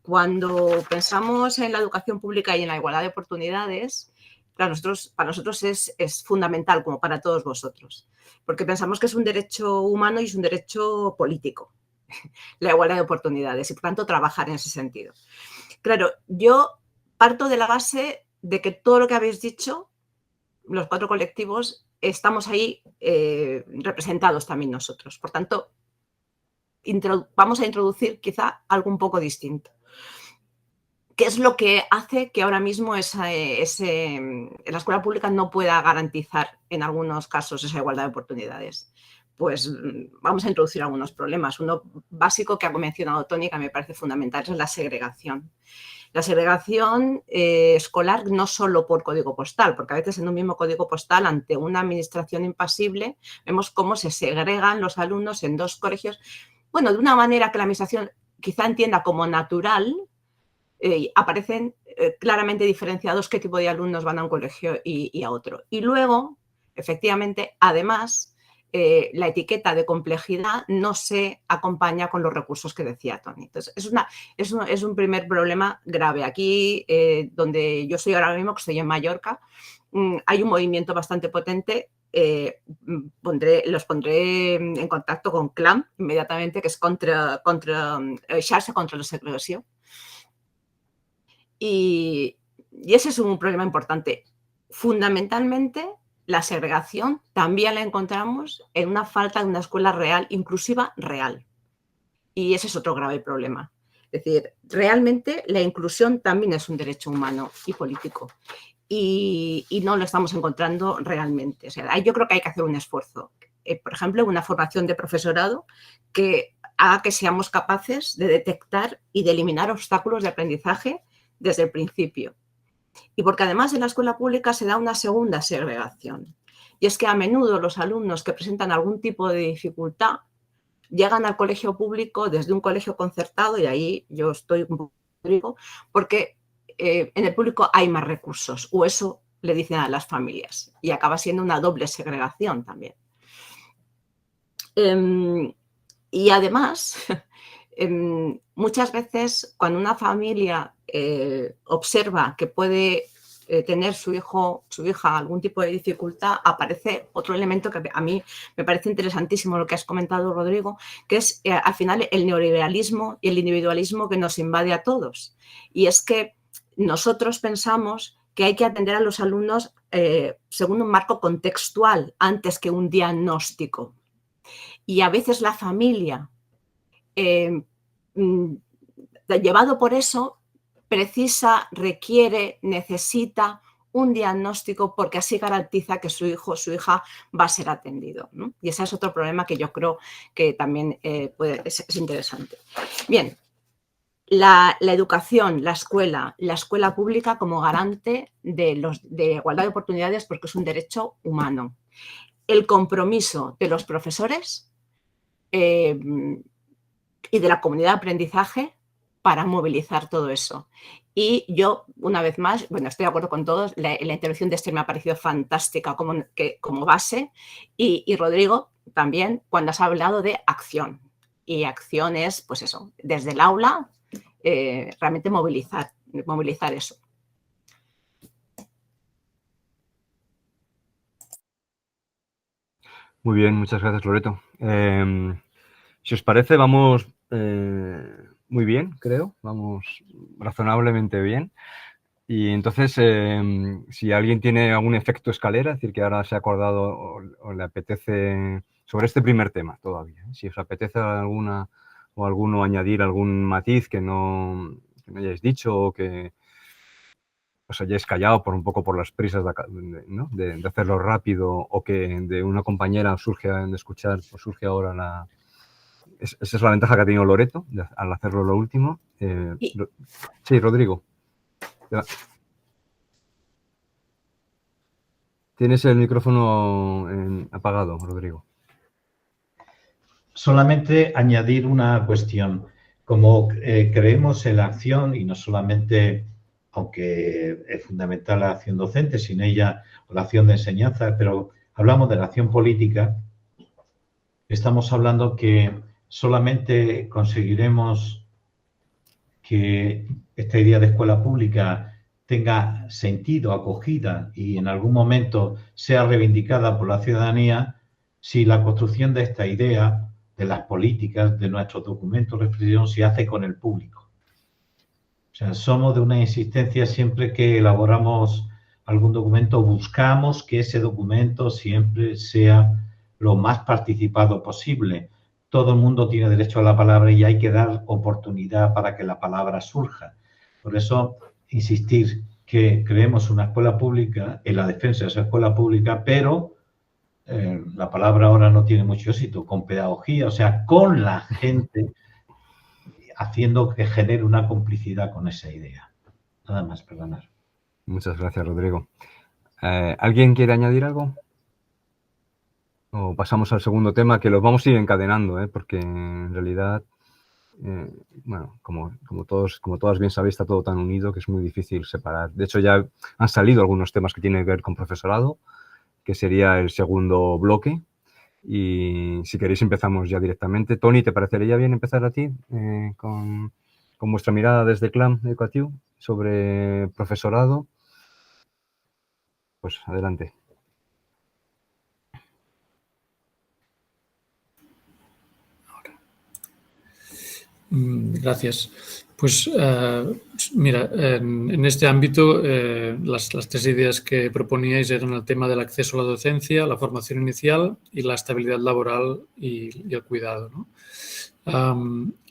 Cuando pensamos en la educación pública y en la igualdad de oportunidades, para nosotros es fundamental, como para todos vosotros, porque pensamos que es un derecho humano y es un derecho político, la igualdad de oportunidades, y por tanto trabajar en ese sentido. Claro, yo parto de la base de que todo lo que habéis dicho, los 4 colectivos, estamos ahí representados también nosotros. Por tanto, vamos a introducir quizá algo un poco distinto. ¿Qué es lo que hace que ahora mismo la escuela pública no pueda garantizar en algunos casos esa igualdad de oportunidades? Pues vamos a introducir algunos problemas. Uno básico que ha mencionado Toni, que me parece fundamental, es la segregación. La segregación escolar no solo por código postal, porque a veces en un mismo código postal, ante una administración impasible, vemos cómo se segregan los alumnos en 2 colegios, bueno, de una manera que la administración quizá entienda como natural. Aparecen claramente diferenciados qué tipo de alumnos van a un colegio y a otro. Y luego, efectivamente, además, la etiqueta de complejidad no se acompaña con los recursos que decía Toni. Entonces, es un primer problema grave. Aquí, donde yo estoy ahora mismo, que estoy en Mallorca, hay un movimiento bastante potente. Los pondré en contacto con CLAM inmediatamente, que es xarxa contra la segregació. Y ese es un problema importante. Fundamentalmente, la segregación también la encontramos en una falta de una escuela real, inclusiva real. Y ese es otro grave problema. Es decir, realmente la inclusión también es un derecho humano y político. Y no lo estamos encontrando realmente. O sea, yo creo que hay que hacer un esfuerzo. Por ejemplo, una formación de profesorado que haga que seamos capaces de detectar y de eliminar obstáculos de aprendizaje desde el principio. Y porque además en la escuela pública se da una segunda segregación. Y es que a menudo los alumnos que presentan algún tipo de dificultad llegan al colegio público desde un colegio concertado, y ahí yo estoy un poco, porque en el público hay más recursos, o eso le dicen a las familias, y acaba siendo una doble segregación también. Y además, muchas veces cuando una familia observa que puede tener su hijo, su hija algún tipo de dificultad, aparece otro elemento que a mí me parece interesantísimo, lo que has comentado, Rodrigo, que es al final el neoliberalismo y el individualismo que nos invade a todos. Y es que nosotros pensamos que hay que atender a los alumnos según un marco contextual antes que un diagnóstico. Y a veces la familia, llevado por eso, requiere, necesita un diagnóstico, porque así garantiza que su hijo o su hija va a ser atendido, ¿no? Y ese es otro problema que yo creo que también es interesante. Bien, la educación, la escuela pública como garante de igualdad de oportunidades, porque es un derecho humano. El compromiso de los profesores y de la comunidad de aprendizaje para movilizar todo eso. Y yo, una vez más, bueno, estoy de acuerdo con todos, la intervención de Esther me ha parecido fantástica como base, y Rodrigo también, cuando has hablado de acción. Y acción es, pues eso, desde el aula, realmente movilizar eso. Muy bien, muchas gracias, Loreto. Si os parece, vamos muy bien, creo. Vamos razonablemente bien. Y entonces, si alguien tiene algún efecto escalera, es decir, que ahora se ha acordado o le apetece sobre este primer tema todavía, si os apetece alguno añadir algún matiz que no hayáis dicho, o que os hayáis callado un poco por las prisas de hacerlo rápido, o que de una compañera os surge ahora esa es la ventaja que ha tenido Loreto al hacerlo lo último. Sí, Rodrigo. Tienes el micrófono apagado, Rodrigo. Solamente añadir una cuestión. Como creemos en la acción, y no solamente, aunque es fundamental la acción docente, sin ella, o la acción de enseñanza, pero hablamos de la acción política, estamos hablando que solamente conseguiremos que esta idea de escuela pública tenga sentido, acogida y en algún momento sea reivindicada por la ciudadanía si la construcción de esta idea, de las políticas, de nuestros documentos de reflexión, se hace con el público. O sea, somos de una insistencia siempre que elaboramos algún documento, buscamos que ese documento siempre sea lo más participado posible. Todo el mundo tiene derecho a la palabra y hay que dar oportunidad para que la palabra surja. Por eso, insistir que creemos una escuela pública, en la defensa de esa escuela pública, pero la palabra ahora no tiene mucho éxito, con pedagogía, o sea, con la gente, haciendo que genere una complicidad con esa idea. Nada más, perdonar. Muchas gracias, Rodrigo. ¿Alguien quiere añadir algo? O pasamos al segundo tema, que los vamos a ir encadenando, porque en realidad, bueno, como todas bien sabéis, está todo tan unido que es muy difícil separar. De hecho, ya han salido algunos temas que tienen que ver con profesorado, que sería el segundo bloque. Y si queréis empezamos ya directamente. Toni, ¿te parecería bien empezar a ti con vuestra mirada desde Clam Educatiu sobre profesorado? Pues adelante. Gracias. Pues mira, en este ámbito las tres ideas que proponíais eran el tema del acceso a la docencia, la formación inicial y la estabilidad laboral y el cuidado, ¿no?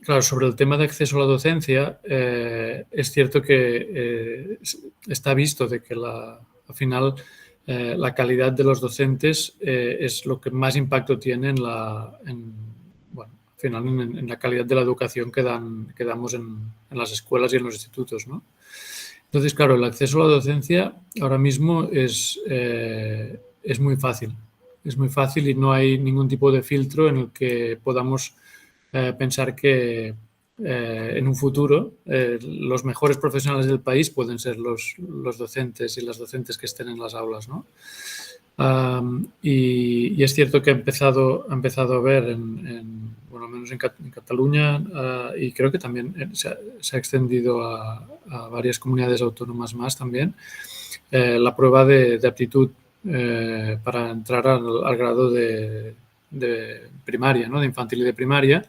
Claro, sobre el tema de acceso a la docencia, es cierto que está visto de que al final la calidad de los docentes es lo que más impacto tiene en la calidad de la educación que damos en las escuelas y en los institutos, ¿no? Entonces, claro, el acceso a la docencia ahora mismo es muy fácil. Es muy fácil y no hay ningún tipo de filtro en el que podamos pensar que en un futuro los mejores profesionales del país pueden ser los docentes y las docentes que estén en las aulas, ¿no? Y es cierto que ha empezado a ver bueno, al menos en Cataluña y creo que también se ha extendido a varias comunidades autónomas más también, la prueba de aptitud para entrar al grado de primaria, ¿no? De infantil y de primaria.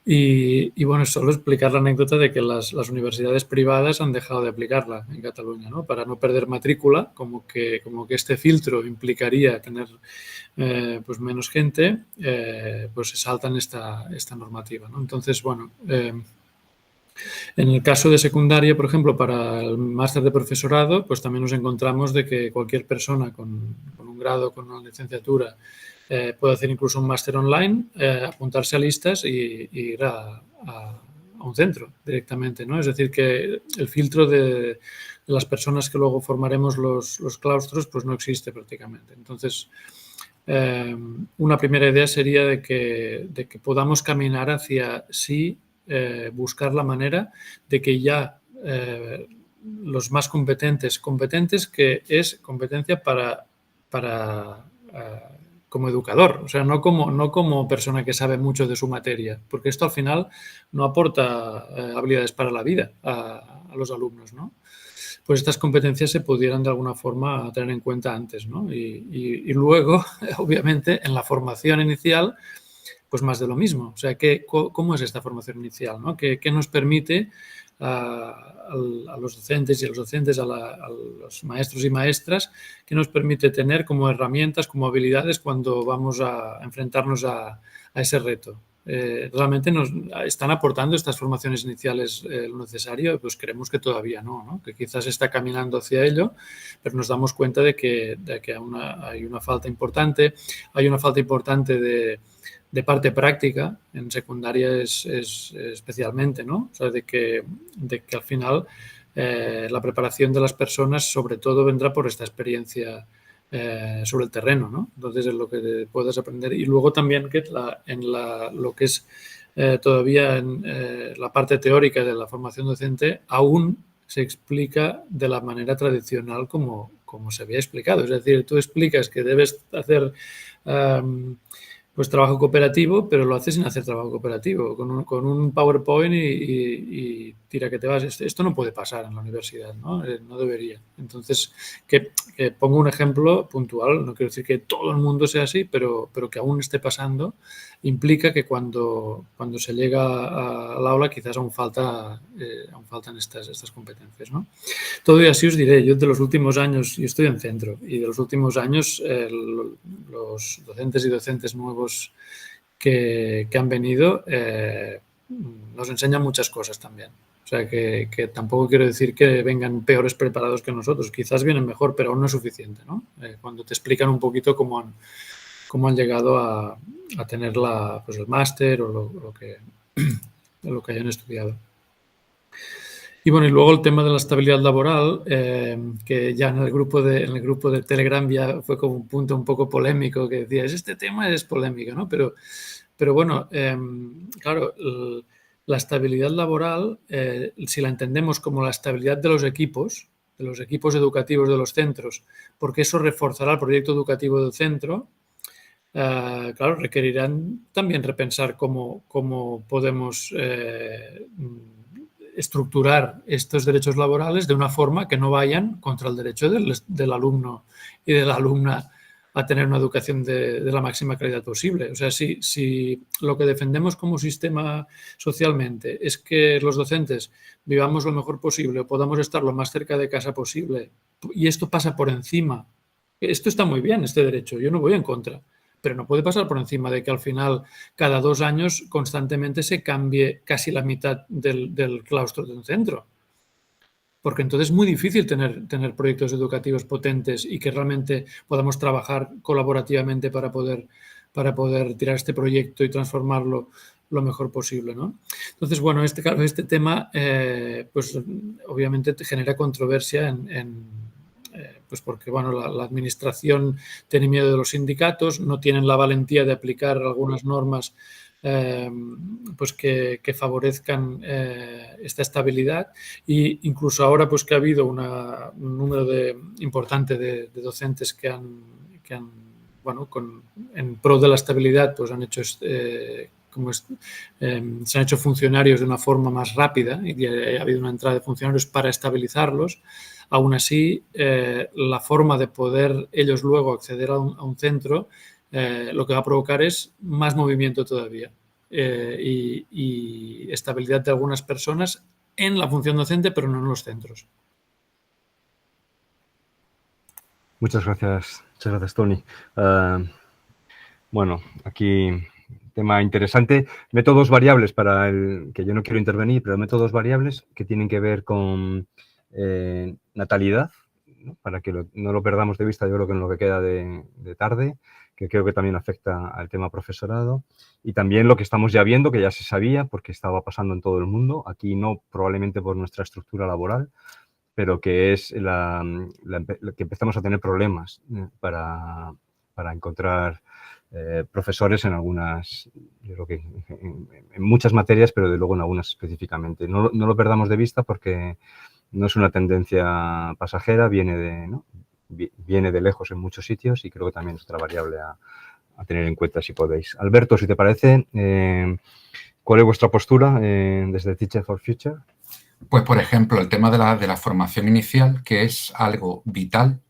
Y bueno, solo explicar la anécdota de que las universidades privadas han dejado de aplicarla en Cataluña, ¿no? Para no perder matrícula, como que este filtro implicaría tener pues menos gente, pues se saltan esta normativa, ¿no? Entonces, bueno, en el caso de secundaria, por ejemplo, para el máster de profesorado, pues también nos encontramos de que cualquier persona con un grado, con una licenciatura, puede hacer incluso un máster online, apuntarse a listas y ir a un centro directamente, ¿no? Es decir, que el filtro de las personas que luego formaremos los claustros pues no existe prácticamente. Entonces, una primera idea sería de que podamos caminar hacia sí buscar la manera de que ya los más competentes que es competencia para como educador, o sea, no como persona que sabe mucho de su materia, porque esto al final no aporta habilidades para la vida a los alumnos, ¿no? Pues estas competencias se pudieran de alguna forma tener en cuenta antes, ¿no? Y luego, obviamente, en la formación inicial, pues más de lo mismo. O sea, ¿cómo es esta formación inicial, ¿no? ¿Qué nos permite a los docentes y a los docentes, a los maestros y maestras, que nos permite tener como herramientas, como habilidades cuando vamos a enfrentarnos a ese reto? ¿Realmente nos están aportando estas formaciones iniciales lo necesario? Pues creemos que todavía no, que quizás está caminando hacia ello, pero nos damos cuenta de que hay una falta importante. Hay una falta importante de parte práctica, en secundaria es especialmente, ¿no? O sea, de que al final la preparación de las personas sobre todo vendrá por esta experiencia sobre el terreno, ¿no? Entonces es lo que puedes aprender. Y luego también que lo que es todavía en la parte teórica de la formación docente aún se explica de la manera tradicional como se había explicado. Es decir, tú explicas que debes hacer pues trabajo cooperativo, pero lo hace sin hacer trabajo cooperativo, con un PowerPoint y tira que te vas. Esto no puede pasar en la universidad, ¿no? No debería. Entonces, que pongo un ejemplo puntual, no quiero decir que todo el mundo sea así, pero que aún esté pasando, implica que cuando se llega al aula quizás aún faltan estas competencias, ¿no? Todo y así os diré, yo de los últimos años, yo estoy en centro, y de los últimos años los docentes y docentes nuevos que han venido nos enseñan muchas cosas también. O sea, que tampoco quiero decir que vengan peores preparados que nosotros. Quizás vienen mejor, pero aún no es suficiente, ¿no? Cuando te explican un poquito cómo han llegado a tener pues el máster o lo que hayan estudiado. Y bueno, y luego el tema de la estabilidad laboral, que ya en el grupo de Telegram ya fue como un punto un poco polémico, que decías, este tema es polémico, ¿no? Pero bueno, claro, la estabilidad laboral, si la entendemos como la estabilidad de los equipos educativos de los centros, porque eso reforzará el proyecto educativo del centro, claro, requerirán también repensar cómo podemos estructurar estos derechos laborales de una forma que no vayan contra el derecho del alumno y de la alumna a tener una educación de la máxima calidad posible. O sea, si lo que defendemos como sistema socialmente es que los docentes vivamos lo mejor posible o podamos estar lo más cerca de casa posible, y esto pasa por encima, esto está muy bien, este derecho, yo no voy en contra, pero no puede pasar por encima de que al final, cada 2 años, constantemente se cambie casi la mitad del claustro de un centro. Porque entonces es muy difícil tener proyectos educativos potentes y que realmente podamos trabajar colaborativamente para poder tirar este proyecto y transformarlo lo mejor posible, ¿no? Entonces, bueno, este tema, pues obviamente te genera controversia pues porque, bueno, la administración tiene miedo de los sindicatos, no tienen la valentía de aplicar algunas normas pues que favorezcan esta estabilidad, y incluso ahora pues que ha habido un número importante de docentes que han bueno, en pro de la estabilidad, pues han hecho se han hecho funcionarios de una forma más rápida, y ha habido una entrada de funcionarios para estabilizarlos. Aún así, la forma de poder ellos luego acceder a un centro, lo que va a provocar es más movimiento todavía y estabilidad de algunas personas en la función docente, pero no en los centros. Muchas gracias, Tony. Bueno, aquí tema interesante. Métodos variables para que yo no quiero intervenir, pero métodos variables que tienen que ver con natalidad, ¿no? Para que no lo perdamos de vista, yo creo que en lo que queda de tarde, que creo que también afecta al tema profesorado, y también lo que estamos ya viendo, que ya se sabía porque estaba pasando en todo el mundo, aquí no probablemente por nuestra estructura laboral, pero que es que empezamos a tener problemas para encontrar profesores en algunas, yo creo que en muchas materias, pero de luego en algunas específicamente. No lo perdamos de vista porque no es una tendencia pasajera, viene de lejos en muchos sitios, y creo que también es otra variable a tener en cuenta si podéis. Alberto, si te parece, ¿cuál es vuestra postura desde Teach for Future? Pues, por ejemplo, el tema de la formación inicial, que es algo vital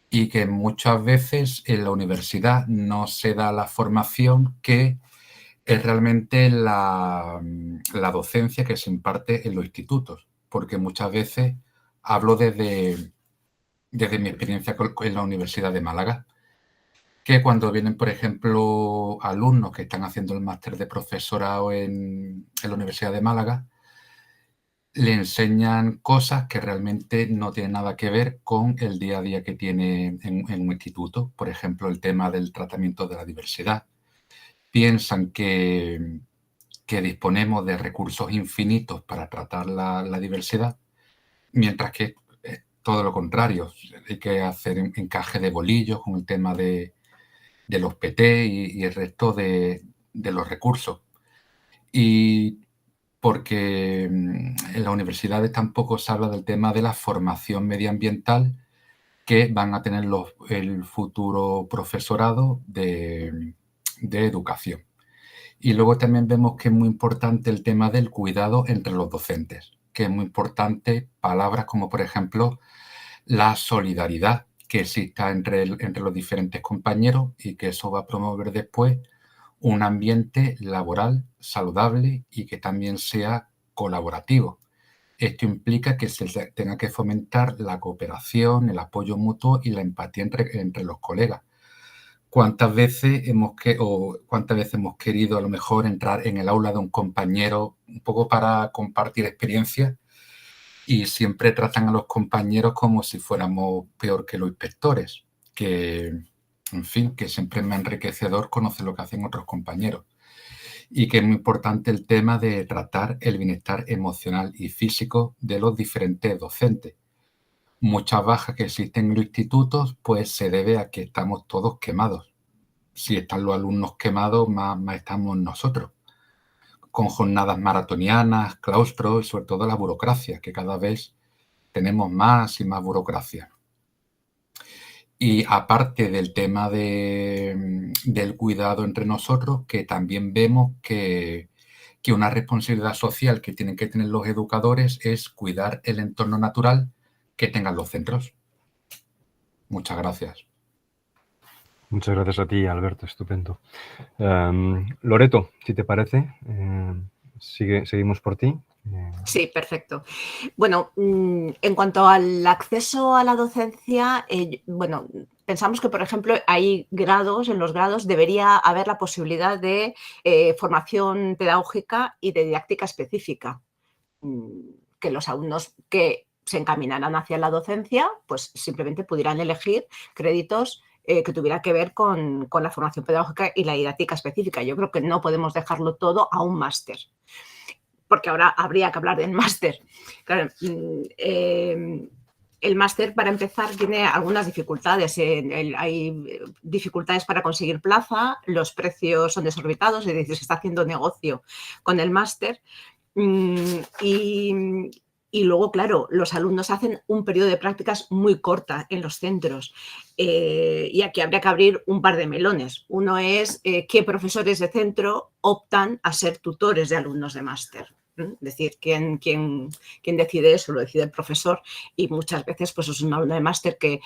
y que muchas veces en la universidad no se da la formación que es realmente la docencia que se imparte en los institutos, porque muchas veces hablo desde mi experiencia en la Universidad de Málaga, que cuando vienen, por ejemplo, alumnos que están haciendo el máster de profesorado en la Universidad de Málaga, le enseñan cosas que realmente no tienen nada que ver con el día a día que tiene en un instituto. Por ejemplo, el tema del tratamiento de la diversidad. Piensan que disponemos de recursos infinitos para tratar la diversidad, mientras que es todo lo contrario. Hay que hacer encaje de bolillos con el tema de los PT y el resto de los recursos. Y porque en las universidades tampoco se habla del tema de la formación medioambiental que van a tener el futuro profesorado de educación. Y luego también vemos que es muy importante el tema del cuidado entre los docentes, que es muy importante palabras como, por ejemplo, la solidaridad que exista entre los diferentes compañeros y que eso va a promover después un ambiente laboral saludable y que también sea colaborativo. Esto implica que se tenga que fomentar la cooperación, el apoyo mutuo y la empatía entre los colegas. ¿Cuántas veces hemos querido a lo mejor entrar en el aula de un compañero un poco para compartir experiencias y siempre tratan a los compañeros como si fuéramos peor que los inspectores? Que, en fin, que siempre es más enriquecedor conocer lo que hacen otros compañeros. Y que es muy importante el tema de tratar el bienestar emocional y físico de los diferentes docentes. Muchas bajas que existen en los institutos, pues se debe a que estamos todos quemados. Si están los alumnos quemados, más estamos nosotros. Con jornadas maratonianas, claustros y sobre todo la burocracia, que cada vez tenemos más y más burocracia. Y aparte del tema del cuidado entre nosotros, que también vemos que una responsabilidad social que tienen que tener los educadores es cuidar el entorno natural que tengan los centros. Muchas gracias. Muchas gracias a ti, Alberto, estupendo. Loreto, si te parece, seguimos por ti. Sí, perfecto. Bueno, en cuanto al acceso a la docencia, bueno, pensamos que, por ejemplo, hay grados, en los grados debería haber la posibilidad de formación pedagógica y de didáctica específica, que los alumnos que se encaminaran hacia la docencia, pues simplemente pudieran elegir créditos que tuvieran que ver con la formación pedagógica y la didáctica específica. Yo creo que no podemos dejarlo todo a un máster, porque ahora habría que hablar del máster. Claro, el máster, para empezar, tiene algunas dificultades. Hay dificultades para conseguir plaza, los precios son desorbitados, es decir, se está haciendo negocio con el máster. Y luego, claro, los alumnos hacen un periodo de prácticas muy corta en los centros. Y aquí habría que abrir un par de melones. Uno es qué profesores de centro optan a ser tutores de alumnos de máster. Es decir, ¿quién decide eso? Lo decide el profesor, y muchas veces pues es un alumno de máster que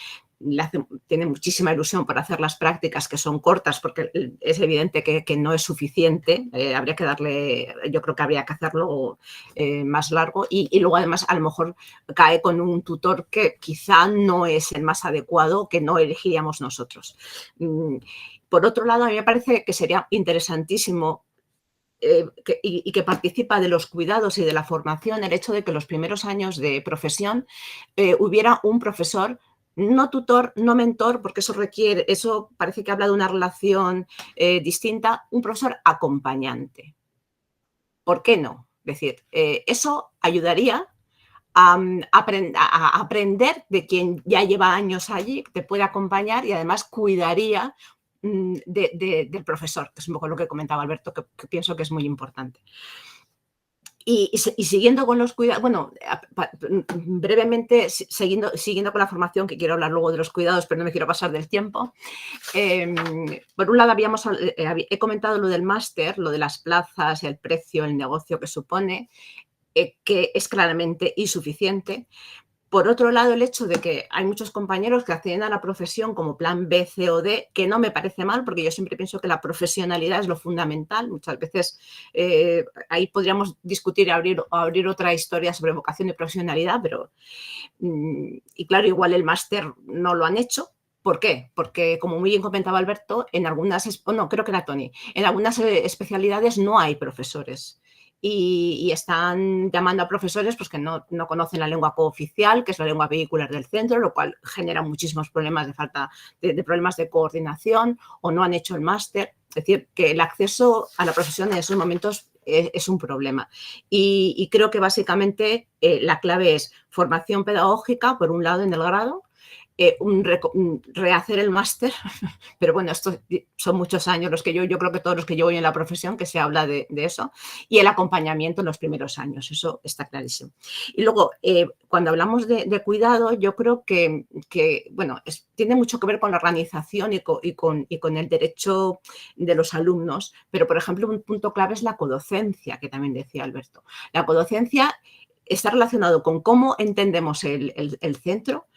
tiene muchísima ilusión por hacer las prácticas, que son cortas, porque es evidente que no es suficiente. Habría que darle, yo creo que habría que hacerlo más largo, y luego además a lo mejor cae con un tutor que quizá no es el más adecuado, que no elegiríamos nosotros. Por otro lado, a mí me parece que sería interesantísimo y que participa de los cuidados y de la formación, el hecho de que los primeros años de profesión hubiera un profesor, no tutor, no mentor, porque eso parece que habla de una relación distinta, un profesor acompañante. ¿Por qué no? Es decir, eso ayudaría a aprender de quien ya lleva años allí, que te puede acompañar, y además cuidaría del profesor, que es un poco lo que comentaba Alberto, que pienso que es muy importante. Y siguiendo con los cuidados, bueno, brevemente, siguiendo con la formación, que quiero hablar luego de los cuidados, pero no me quiero pasar del tiempo. Por un lado, he comentado lo del máster, lo de las plazas, el precio, el negocio que supone, que es claramente insuficiente. Por otro lado, el hecho de que hay muchos compañeros que acceden a la profesión como plan B, C o D, que no me parece mal, porque yo siempre pienso que la profesionalidad es lo fundamental. Muchas veces ahí podríamos discutir y abrir otra historia sobre vocación y profesionalidad, pero, y claro, igual el máster no lo han hecho. ¿Por qué? Porque, como muy bien comentaba Alberto, en algunas, creo que era Tony, en algunas especialidades no hay profesores. Y están llamando a profesores pues, que no conocen la lengua cooficial, que es la lengua vehicular del centro, lo cual genera muchísimos problemas de falta de problemas de coordinación, o no han hecho el máster. Es decir, que el acceso a la profesión en esos momentos es un problema. Y creo que básicamente la clave es formación pedagógica, por un lado, en el grado, rehacer el máster, pero bueno, esto son muchos años los que yo creo que todos los que llevo en la profesión que se habla de eso, y el acompañamiento en los primeros años, eso está clarísimo. Y luego, cuando hablamos de cuidado, yo creo que bueno, tiene mucho que ver con la organización y con el derecho de los alumnos, pero por ejemplo, un punto clave es la codocencia, que también decía Alberto. La codocencia está relacionado con cómo entendemos el centro,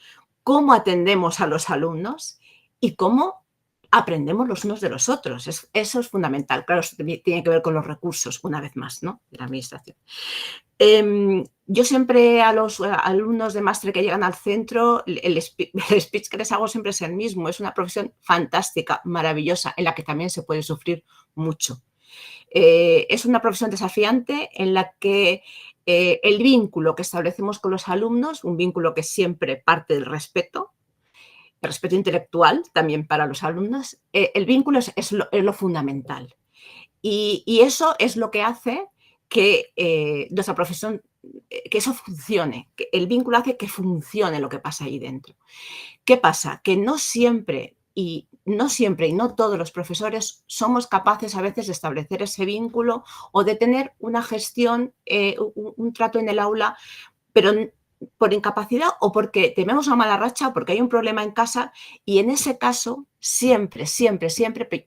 cómo atendemos a los alumnos y cómo aprendemos los unos de los otros. Eso es fundamental. Claro, eso tiene que ver con los recursos, una vez más, ¿no?, de la administración. Yo siempre a los alumnos de máster que llegan al centro, el speech que les hago siempre es el mismo. Es una profesión fantástica, maravillosa, en la que también se puede sufrir mucho. Es una profesión desafiante en la que el vínculo que establecemos con los alumnos, un vínculo que siempre parte del respeto, el respeto intelectual también para los alumnos, el vínculo es lo fundamental. Y eso es lo que hace que nuestra profesión, que eso funcione, que el vínculo hace que funcione lo que pasa ahí dentro. ¿Qué pasa? Que no siempre y no todos los profesores somos capaces a veces de establecer ese vínculo o de tener una gestión, un trato en el aula, pero por incapacidad o porque tenemos una mala racha o porque hay un problema en casa, y en ese caso siempre,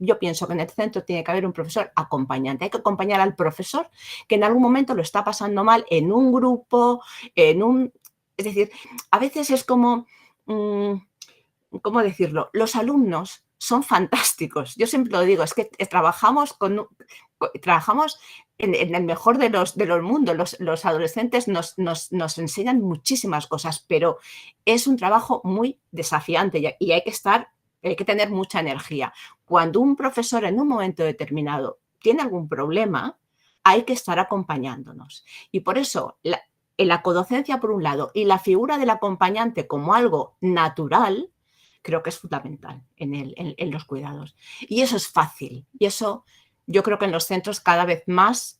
yo pienso que en el centro tiene que haber un profesor acompañante. Hay que acompañar al profesor que en algún momento lo está pasando mal en un grupo, es decir, a veces es como, ¿cómo decirlo? Los alumnos son fantásticos. Yo siempre lo digo, es que trabajamos en el mejor de los mundos. Los adolescentes nos enseñan muchísimas cosas, pero es un trabajo muy desafiante y hay que tener mucha energía. Cuando un profesor en un momento determinado tiene algún problema, hay que estar acompañándonos. Y por eso la codocencia por un lado y la figura del acompañante como algo natural, creo que es fundamental en los cuidados. Y eso es fácil. Y eso yo creo que en los centros cada vez más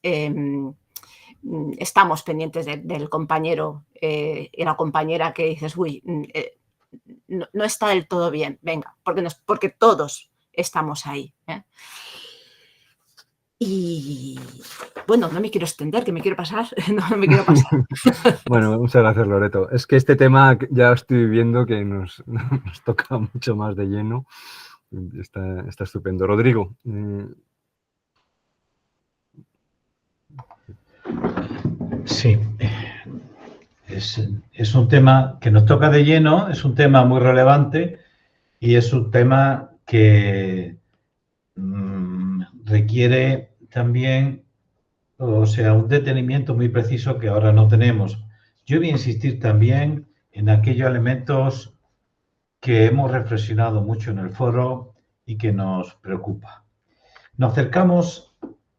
estamos pendientes del compañero y la compañera que dices, uy, no está del todo bien, venga, porque todos estamos ahí. Y bueno, no me quiero extender, que me quiero pasar. No me quiero pasar. Bueno, muchas gracias, Loreto. Es que este tema ya estoy viendo que nos toca mucho más de lleno. Está estupendo. Rodrigo. Sí, es un tema que nos toca de lleno, es un tema muy relevante y es un tema que requiere también, o sea, un detenimiento muy preciso que ahora no tenemos. Yo voy a insistir también en aquellos elementos que hemos reflexionado mucho en el foro y que nos preocupa. Nos acercamos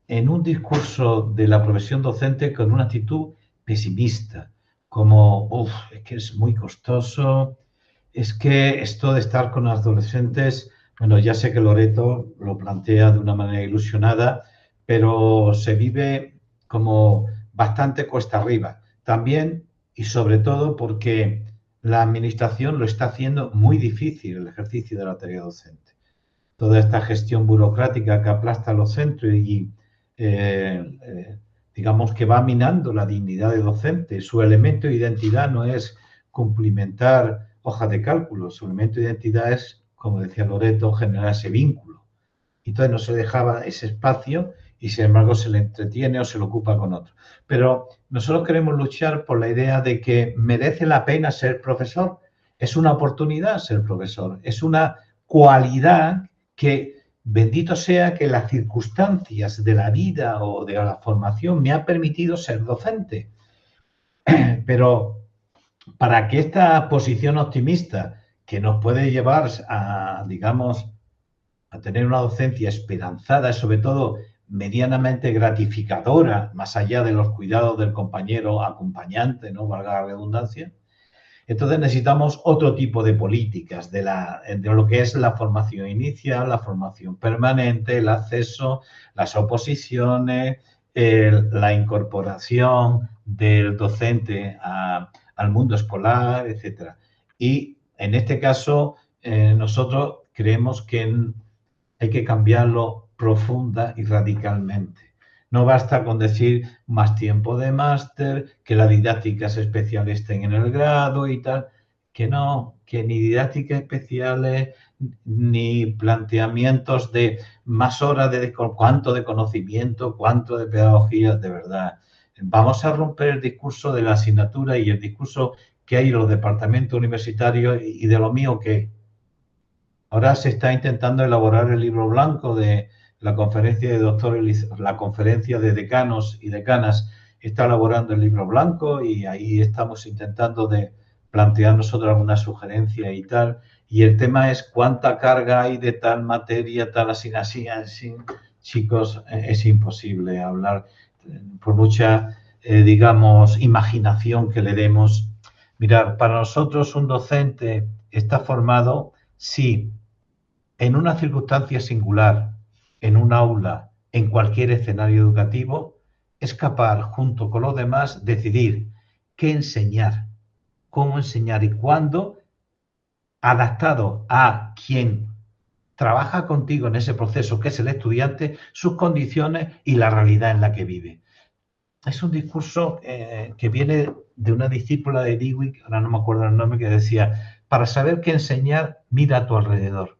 en un discurso de la profesión docente con una actitud pesimista, como, es que es muy costoso, es que esto de estar con los adolescentes, bueno, ya sé que Loreto lo plantea de una manera ilusionada, pero se vive como bastante cuesta arriba. También y sobre todo porque la administración lo está haciendo muy difícil el ejercicio de la tarea docente. Toda esta gestión burocrática que aplasta a los centros y digamos que va minando la dignidad de docente. Su elemento de identidad no es cumplimentar hojas de cálculo, su elemento de identidad es, como decía Loreto, generar ese vínculo. Y entonces no se dejaba ese espacio y sin embargo se le entretiene o se lo ocupa con otro. Pero nosotros queremos luchar por la idea de que merece la pena ser profesor. Es una oportunidad ser profesor, es una cualidad que, bendito sea que las circunstancias de la vida o de la formación me han permitido ser docente. Pero para que esta posición optimista que nos puede llevar a, digamos, a tener una docencia esperanzada y sobre todo medianamente gratificadora, más allá de los cuidados del compañero acompañante, ¿no?, valga la redundancia, entonces necesitamos otro tipo de políticas de lo que es la formación inicial, la formación permanente, el acceso, las oposiciones, la incorporación del docente al mundo escolar, etc. Y en este caso, nosotros creemos que hay que cambiarlo profunda y radicalmente. No basta con decir más tiempo de máster, que las didácticas especiales estén en el grado y tal, que no, que ni didácticas especiales ni planteamientos de más horas de cuánto de conocimiento, cuánto de pedagogía, de verdad. Vamos a romper el discurso de la asignatura y el discurso que hay en los departamentos universitarios y de lo mío que ahora se está intentando elaborar el libro blanco de la conferencia de doctores, la conferencia de decanos y decanas está elaborando el libro blanco y ahí estamos intentando de plantear nosotros alguna sugerencia y tal. Y el tema es cuánta carga hay de tal materia, tal asignación. Chicos, es imposible hablar por mucha, digamos, imaginación que le demos. Mirad, para nosotros un docente está formado si en una circunstancia singular, en un aula, en cualquier escenario educativo, es capaz, junto con los demás, decidir qué enseñar, cómo enseñar y cuándo, adaptado a quien trabaja contigo en ese proceso, que es el estudiante, sus condiciones y la realidad en la que vive. Es un discurso que viene de una discípula de Dewey, ahora no me acuerdo el nombre, que decía, para saber qué enseñar, mira a tu alrededor.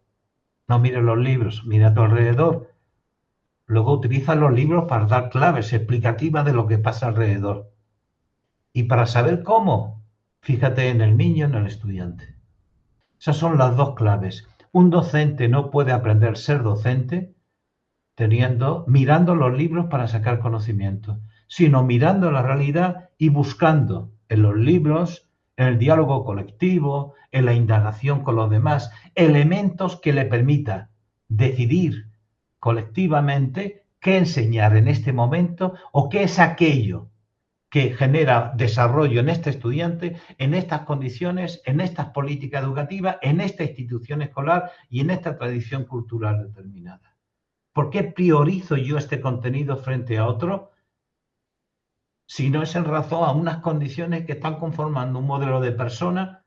No mires los libros, mira a tu alrededor. Luego utiliza los libros para dar claves explicativas de lo que pasa alrededor. Y para saber cómo, fíjate en el niño, en el estudiante. Esas son las dos claves. Un docente no puede aprender a ser docente mirando los libros para sacar conocimiento, sino mirando la realidad y buscando en los libros, en el diálogo colectivo, en la indagación con los demás, elementos que le permita decidir colectivamente qué enseñar en este momento o qué es aquello que genera desarrollo en este estudiante, en estas condiciones, en estas políticas educativas, en esta institución escolar y en esta tradición cultural determinada. ¿Por qué priorizo yo este contenido frente a otro? Si no es en razón a unas condiciones que están conformando un modelo de persona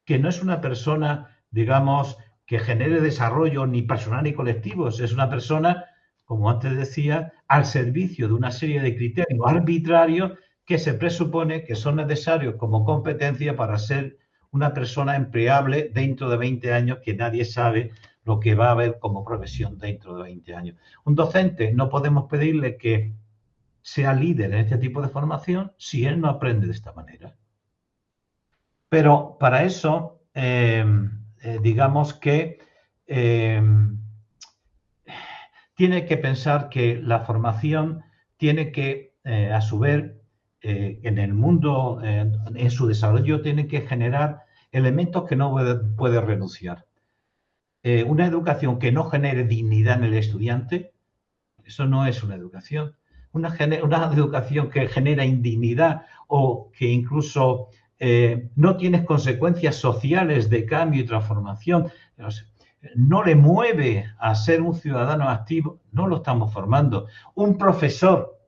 que no es una persona, digamos, que genere desarrollo ni personal ni colectivo, es una persona, como antes decía, al servicio de una serie de criterios arbitrarios que se presupone que son necesarios como competencia para ser una persona empleable dentro de 20 años, que nadie sabe lo que va a haber como profesión dentro de 20 años. Un docente no podemos pedirle que sea líder en este tipo de formación si él no aprende de esta manera. Pero para eso, digamos que tiene que pensar que la formación tiene que, a su vez, en el mundo, en su desarrollo, tiene que generar elementos que no puede renunciar. Una educación que no genere dignidad en el estudiante, eso no es una educación. Una educación que genera indignidad o que incluso no tiene consecuencias sociales de cambio y transformación, no le mueve a ser un ciudadano activo, no lo estamos formando. Un profesor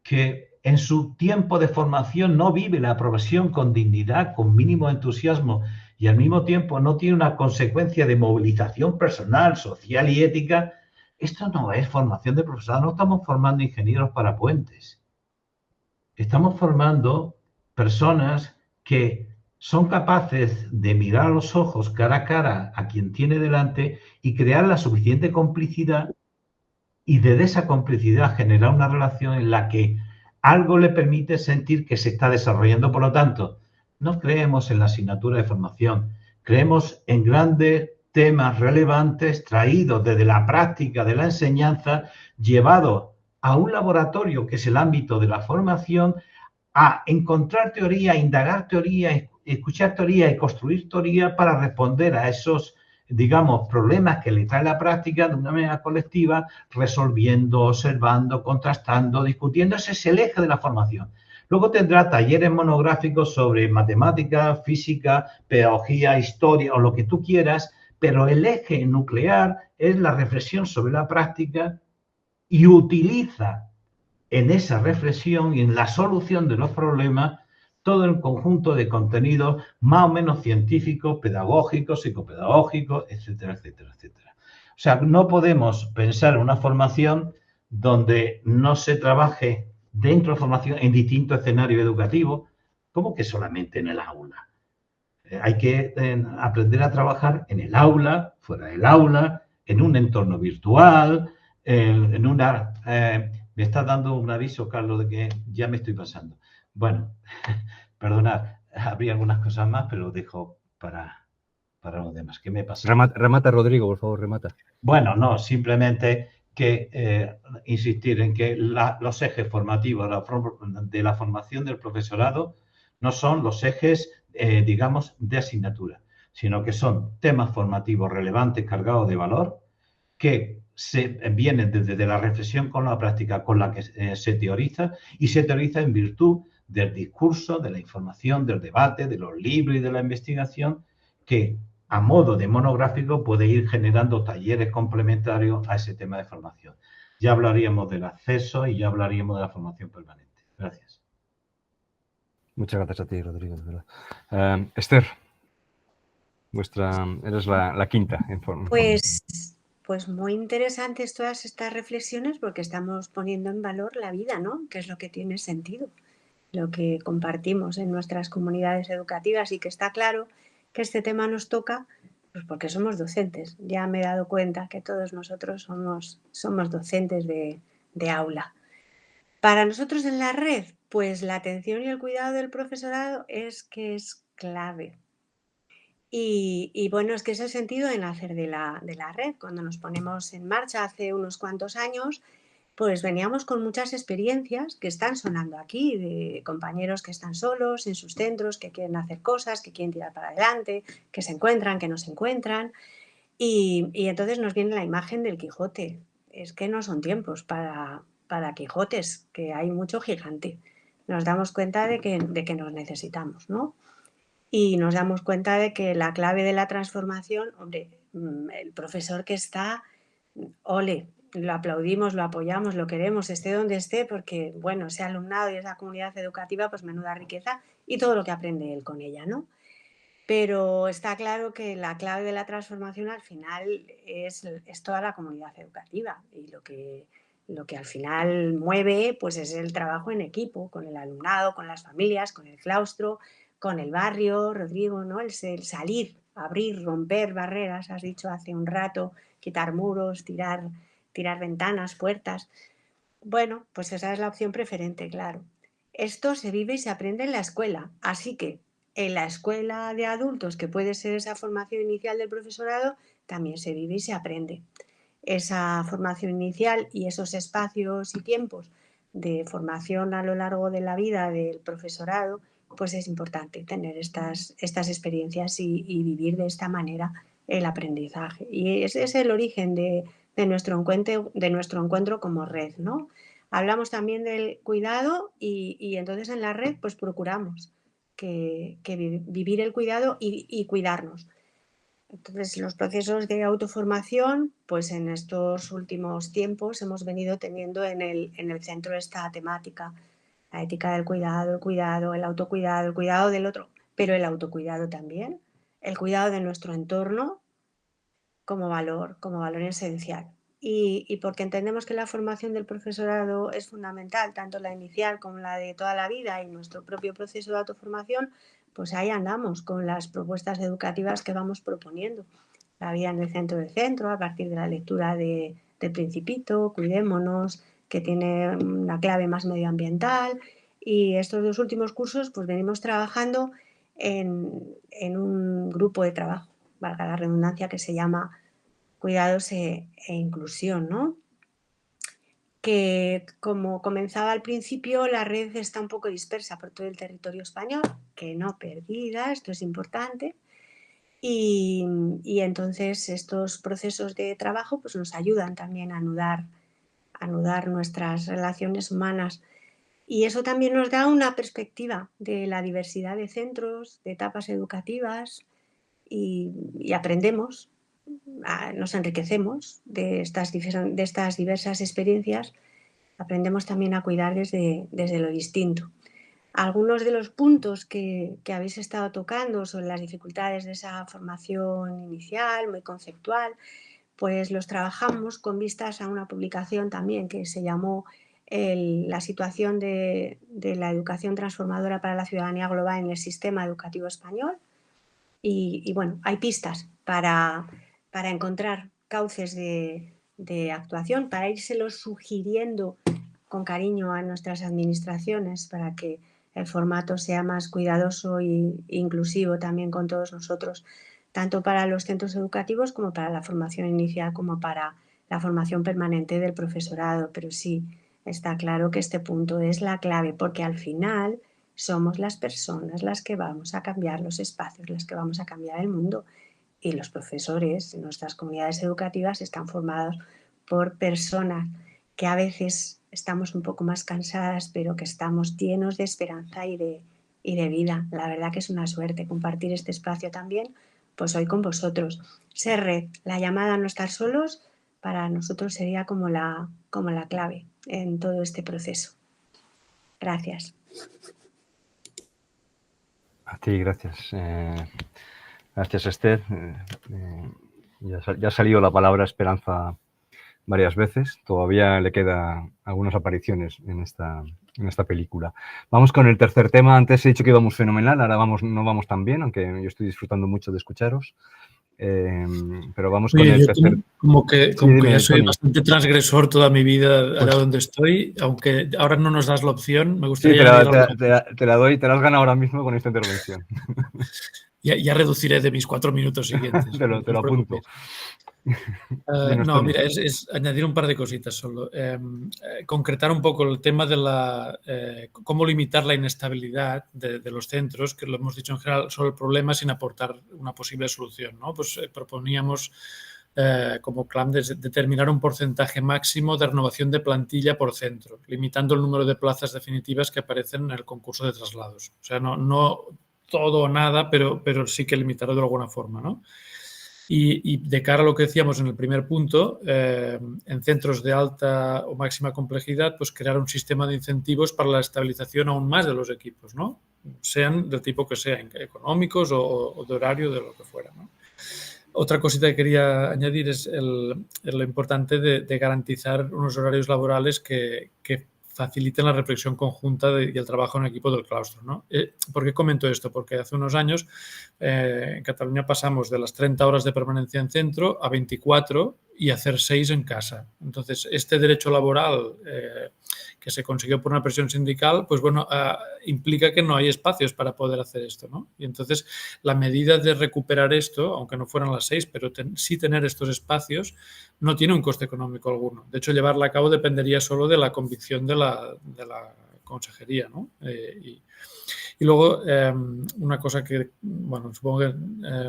que en su tiempo de formación no vive la profesión con dignidad, con mínimo entusiasmo y al mismo tiempo no tiene una consecuencia de movilización personal, social y ética, esto no es formación de profesorado, no estamos formando ingenieros para puentes. Estamos formando personas que son capaces de mirar a los ojos cara a cara a quien tiene delante y crear la suficiente complicidad y de esa complicidad generar una relación en la que algo le permite sentir que se está desarrollando. Por lo tanto, no creemos en la asignatura de formación, creemos en grandes temas relevantes traídos desde la práctica de la enseñanza, llevados a un laboratorio que es el ámbito de la formación, a encontrar teoría, indagar teoría, escuchar teoría y construir teoría para responder a esos, digamos, problemas que le trae la práctica de una manera colectiva, resolviendo, observando, contrastando, discutiendo. Ese es el eje de la formación. Luego tendrá talleres monográficos sobre matemática, física, pedagogía, historia o lo que tú quieras, pero el eje nuclear es la reflexión sobre la práctica y utiliza en esa reflexión y en la solución de los problemas todo el conjunto de contenidos más o menos científicos, pedagógicos, psicopedagógicos, etcétera, etcétera, etcétera. O sea, no podemos pensar en una formación donde no se trabaje dentro de formación en distintos escenarios educativos, como que solamente en el aula. Hay que aprender a trabajar en el aula, fuera del aula, en un entorno virtual, en una... me está dando un aviso, Carlos, de que ya me estoy pasando. Bueno, perdonad, habría algunas cosas más, pero lo dejo para los demás. ¿Qué me pasa? Remata, Rodrigo, por favor, remata. Bueno, no, simplemente que insistir en que los ejes formativos de la formación del profesorado no son los ejes, digamos, de asignatura, sino que son temas formativos relevantes, cargados de valor, que vienen desde la reflexión con la práctica con la que se teoriza, y se teoriza en virtud del discurso, de la información, del debate, de los libros y de la investigación, que a modo de monográfico puede ir generando talleres complementarios a ese tema de formación. Ya hablaríamos del acceso y ya hablaríamos de la formación permanente. Gracias. Muchas gracias a ti, Rodrigo. De verdad. Esther, eres la quinta en forma. Pues muy interesantes todas estas reflexiones, porque estamos poniendo en valor la vida, ¿no? Que es lo que tiene sentido, lo que compartimos en nuestras comunidades educativas, y que está claro que este tema nos toca pues porque somos docentes. Ya me he dado cuenta que todos nosotros somos docentes de aula. Para nosotros en la red, pues la atención y el cuidado del profesorado es clave. Y bueno, es que es el sentido de nacer de la red. Cuando nos ponemos en marcha hace unos cuantos años, pues veníamos con muchas experiencias que están sonando aquí, de compañeros que están solos en sus centros, que quieren hacer cosas, que quieren tirar para adelante, que se encuentran, que no se encuentran. Y entonces nos viene la imagen del Quijote. Es que no son tiempos para Quijotes, que hay mucho gigante. Nos damos cuenta de que nos necesitamos, ¿no? Y nos damos cuenta de que la clave de la transformación, hombre, el profesor que está, ole, lo aplaudimos, lo apoyamos, lo queremos, esté donde esté, porque, bueno, ese alumnado y esa comunidad educativa, pues menuda riqueza y todo lo que aprende él con ella, ¿no? Pero está claro que la clave de la transformación al final es toda la comunidad educativa, y lo que al final mueve pues es el trabajo en equipo, con el alumnado, con las familias, con el claustro, con el barrio, Rodrigo, ¿no? El salir, abrir, romper barreras, has dicho hace un rato, quitar muros, tirar ventanas, puertas. Bueno, pues esa es la opción preferente, claro. Esto se vive y se aprende en la escuela, así que en la escuela de adultos, que puede ser esa formación inicial del profesorado, también se vive y se aprende. Esa formación inicial y esos espacios y tiempos de formación a lo largo de la vida del profesorado, pues es importante tener estas experiencias y vivir de esta manera el aprendizaje. Y ese es el origen de nuestro encuentro como red, ¿no? Hablamos también del cuidado y entonces en la red pues procuramos que vivir el cuidado y cuidarnos. Entonces, los procesos de autoformación, pues en estos últimos tiempos hemos venido teniendo en el centro esta temática, la ética del cuidado, el autocuidado, el cuidado del otro, pero el autocuidado también, el cuidado de nuestro entorno como valor esencial. Y porque entendemos que la formación del profesorado es fundamental, tanto la inicial como la de toda la vida, y nuestro propio proceso de autoformación, pues ahí andamos con las propuestas educativas que vamos proponiendo. La vida en el centro del centro, a partir de la lectura del Principito, Cuidémonos, que tiene una clave más medioambiental, y estos dos últimos cursos pues venimos trabajando en un grupo de trabajo, valga la redundancia, que se llama Cuidados e Inclusión, ¿no? Que, como comenzaba al principio, la red está un poco dispersa por todo el territorio español, que no perdida, esto es importante, y entonces estos procesos de trabajo pues nos ayudan también a anudar nuestras relaciones humanas, y eso también nos da una perspectiva de la diversidad de centros, de etapas educativas, y aprendemos, nos enriquecemos de estas diversas experiencias, aprendemos también a cuidar desde lo distinto. Algunos de los puntos que habéis estado tocando sobre las dificultades de esa formación inicial, muy conceptual, pues los trabajamos con vistas a una publicación también que se llamó la situación de la educación transformadora para la ciudadanía global en el sistema educativo español. Y bueno, hay pistas para encontrar cauces de actuación, para írselos sugiriendo con cariño a nuestras administraciones para que el formato sea más cuidadoso e inclusivo también con todos nosotros, tanto para los centros educativos como para la formación inicial, como para la formación permanente del profesorado. Pero sí, está claro que este punto es la clave, porque al final somos las personas las que vamos a cambiar los espacios, las que vamos a cambiar el mundo. Y los profesores en nuestras comunidades educativas están formados por personas que a veces estamos un poco más cansadas, pero que estamos llenos de esperanza y de vida. La verdad que es una suerte compartir este espacio también, pues hoy con vosotros. Ser red, la llamada a no estar solos, para nosotros sería como la clave en todo este proceso. Gracias. A ti, gracias. Gracias, Esther. Ya ha salido la palabra esperanza varias veces. Todavía le quedan algunas apariciones en esta película. Vamos con el tercer tema. Antes he dicho que íbamos fenomenal, ahora no vamos tan bien, aunque yo estoy disfrutando mucho de escucharos. Pero vamos con el tercer... Como que ya soy bastante transgresor toda mi vida allá donde estoy, aunque ahora no nos das la opción, me gustaría... Sí, te la doy, te la has ganado ahora mismo con esta intervención. Ya reduciré de mis 4 minutos siguientes. te lo apunto. No, mira, es añadir un par de cositas solo. Concretar un poco el tema de cómo limitar la inestabilidad de los centros, que lo hemos dicho en general sobre el problema sin aportar una posible solución, ¿no? Pues proponíamos como CLAM determinar un porcentaje máximo de renovación de plantilla por centro, limitando el número de plazas definitivas que aparecen en el concurso de traslados. O sea, no todo o nada, pero sí que limitarlo de alguna forma, ¿no? Y de cara a lo que decíamos en el primer punto, en centros de alta o máxima complejidad, pues crear un sistema de incentivos para la estabilización aún más de los equipos, ¿no? Sean del tipo que sean, económicos o de horario, de lo que fuera, ¿no? Otra cosita que quería añadir es lo importante de garantizar unos horarios laborales que faciliten la reflexión conjunta y el trabajo en equipo del claustro, ¿no? ¿Por qué comento esto? Porque hace unos años en Cataluña pasamos de las 30 horas de permanencia en centro a 24 y hacer 6 en casa. Entonces, este derecho laboral que se consiguió por una presión sindical, pues bueno, implica que no hay espacios para poder hacer esto, ¿no? Y entonces, la medida de recuperar esto, aunque no fueran las 6, pero sí tener estos espacios, no tiene un coste económico alguno. De hecho, llevarla a cabo dependería solo de la convicción de la consejería, ¿no? Y luego, una cosa que, bueno, supongo que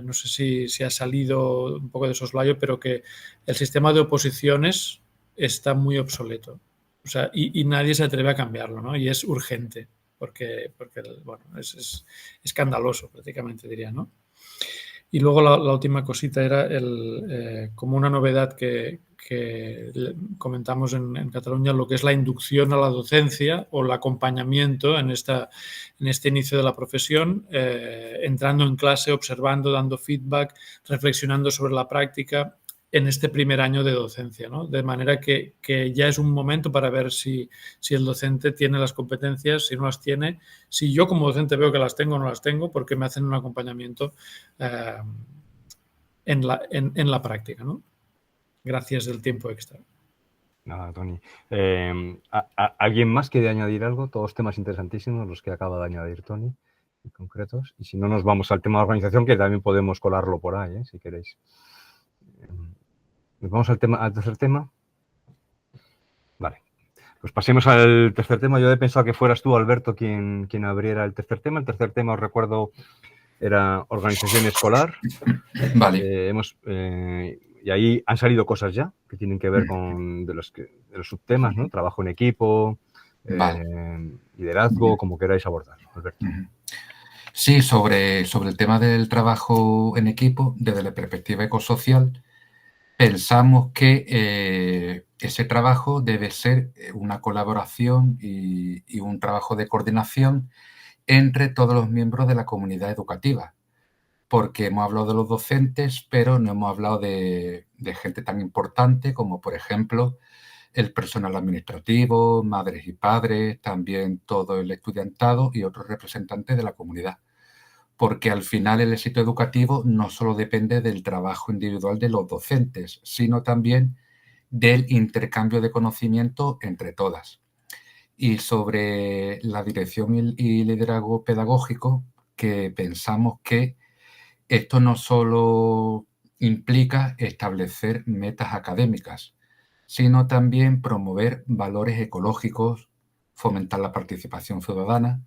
no sé si ha salido un poco de soslayo, pero que el sistema de oposiciones está muy obsoleto. O sea, y nadie se atreve a cambiarlo, ¿no? Y es urgente, porque bueno, es escandaloso prácticamente, diría, ¿no? Y luego la última cosita era como una novedad que comentamos en Cataluña, lo que es la inducción a la docencia o el acompañamiento en este inicio de la profesión, entrando en clase, observando, dando feedback, reflexionando sobre la práctica en este primer año de docencia, ¿no? De manera que ya es un momento para ver si el docente tiene las competencias, si no las tiene, si yo como docente veo que las tengo o no las tengo, porque me hacen un acompañamiento en la práctica, ¿no? Gracias del tiempo extra. Nada, Toni. ¿Alguien más quiere añadir algo? Todos temas interesantísimos los que acaba de añadir Toni, concretos. Y si no, nos vamos al tema de organización, que también podemos colarlo por ahí, si queréis. Nos vamos al tercer tema. Vale. Pues pasemos al tercer tema. Yo he pensado que fueras tú, Alberto, quien abriera el tercer tema. El tercer tema, os recuerdo, era organización escolar. Vale. Y ahí han salido cosas ya que tienen que ver con de los subtemas, ¿no? Trabajo en equipo, liderazgo, como queráis abordarlo, Alberto. Sí, sobre el tema del trabajo en equipo, desde la perspectiva ecosocial, pensamos que ese trabajo debe ser una colaboración y un trabajo de coordinación entre todos los miembros de la comunidad educativa, porque hemos hablado de los docentes, pero no hemos hablado de gente tan importante como, por ejemplo, el personal administrativo, madres y padres, también todo el estudiantado y otros representantes de la comunidad. Porque al final el éxito educativo no solo depende del trabajo individual de los docentes, sino también del intercambio de conocimiento entre todas. Y sobre la dirección y liderazgo pedagógico, que pensamos que esto no solo implica establecer metas académicas, sino también promover valores ecológicos, fomentar la participación ciudadana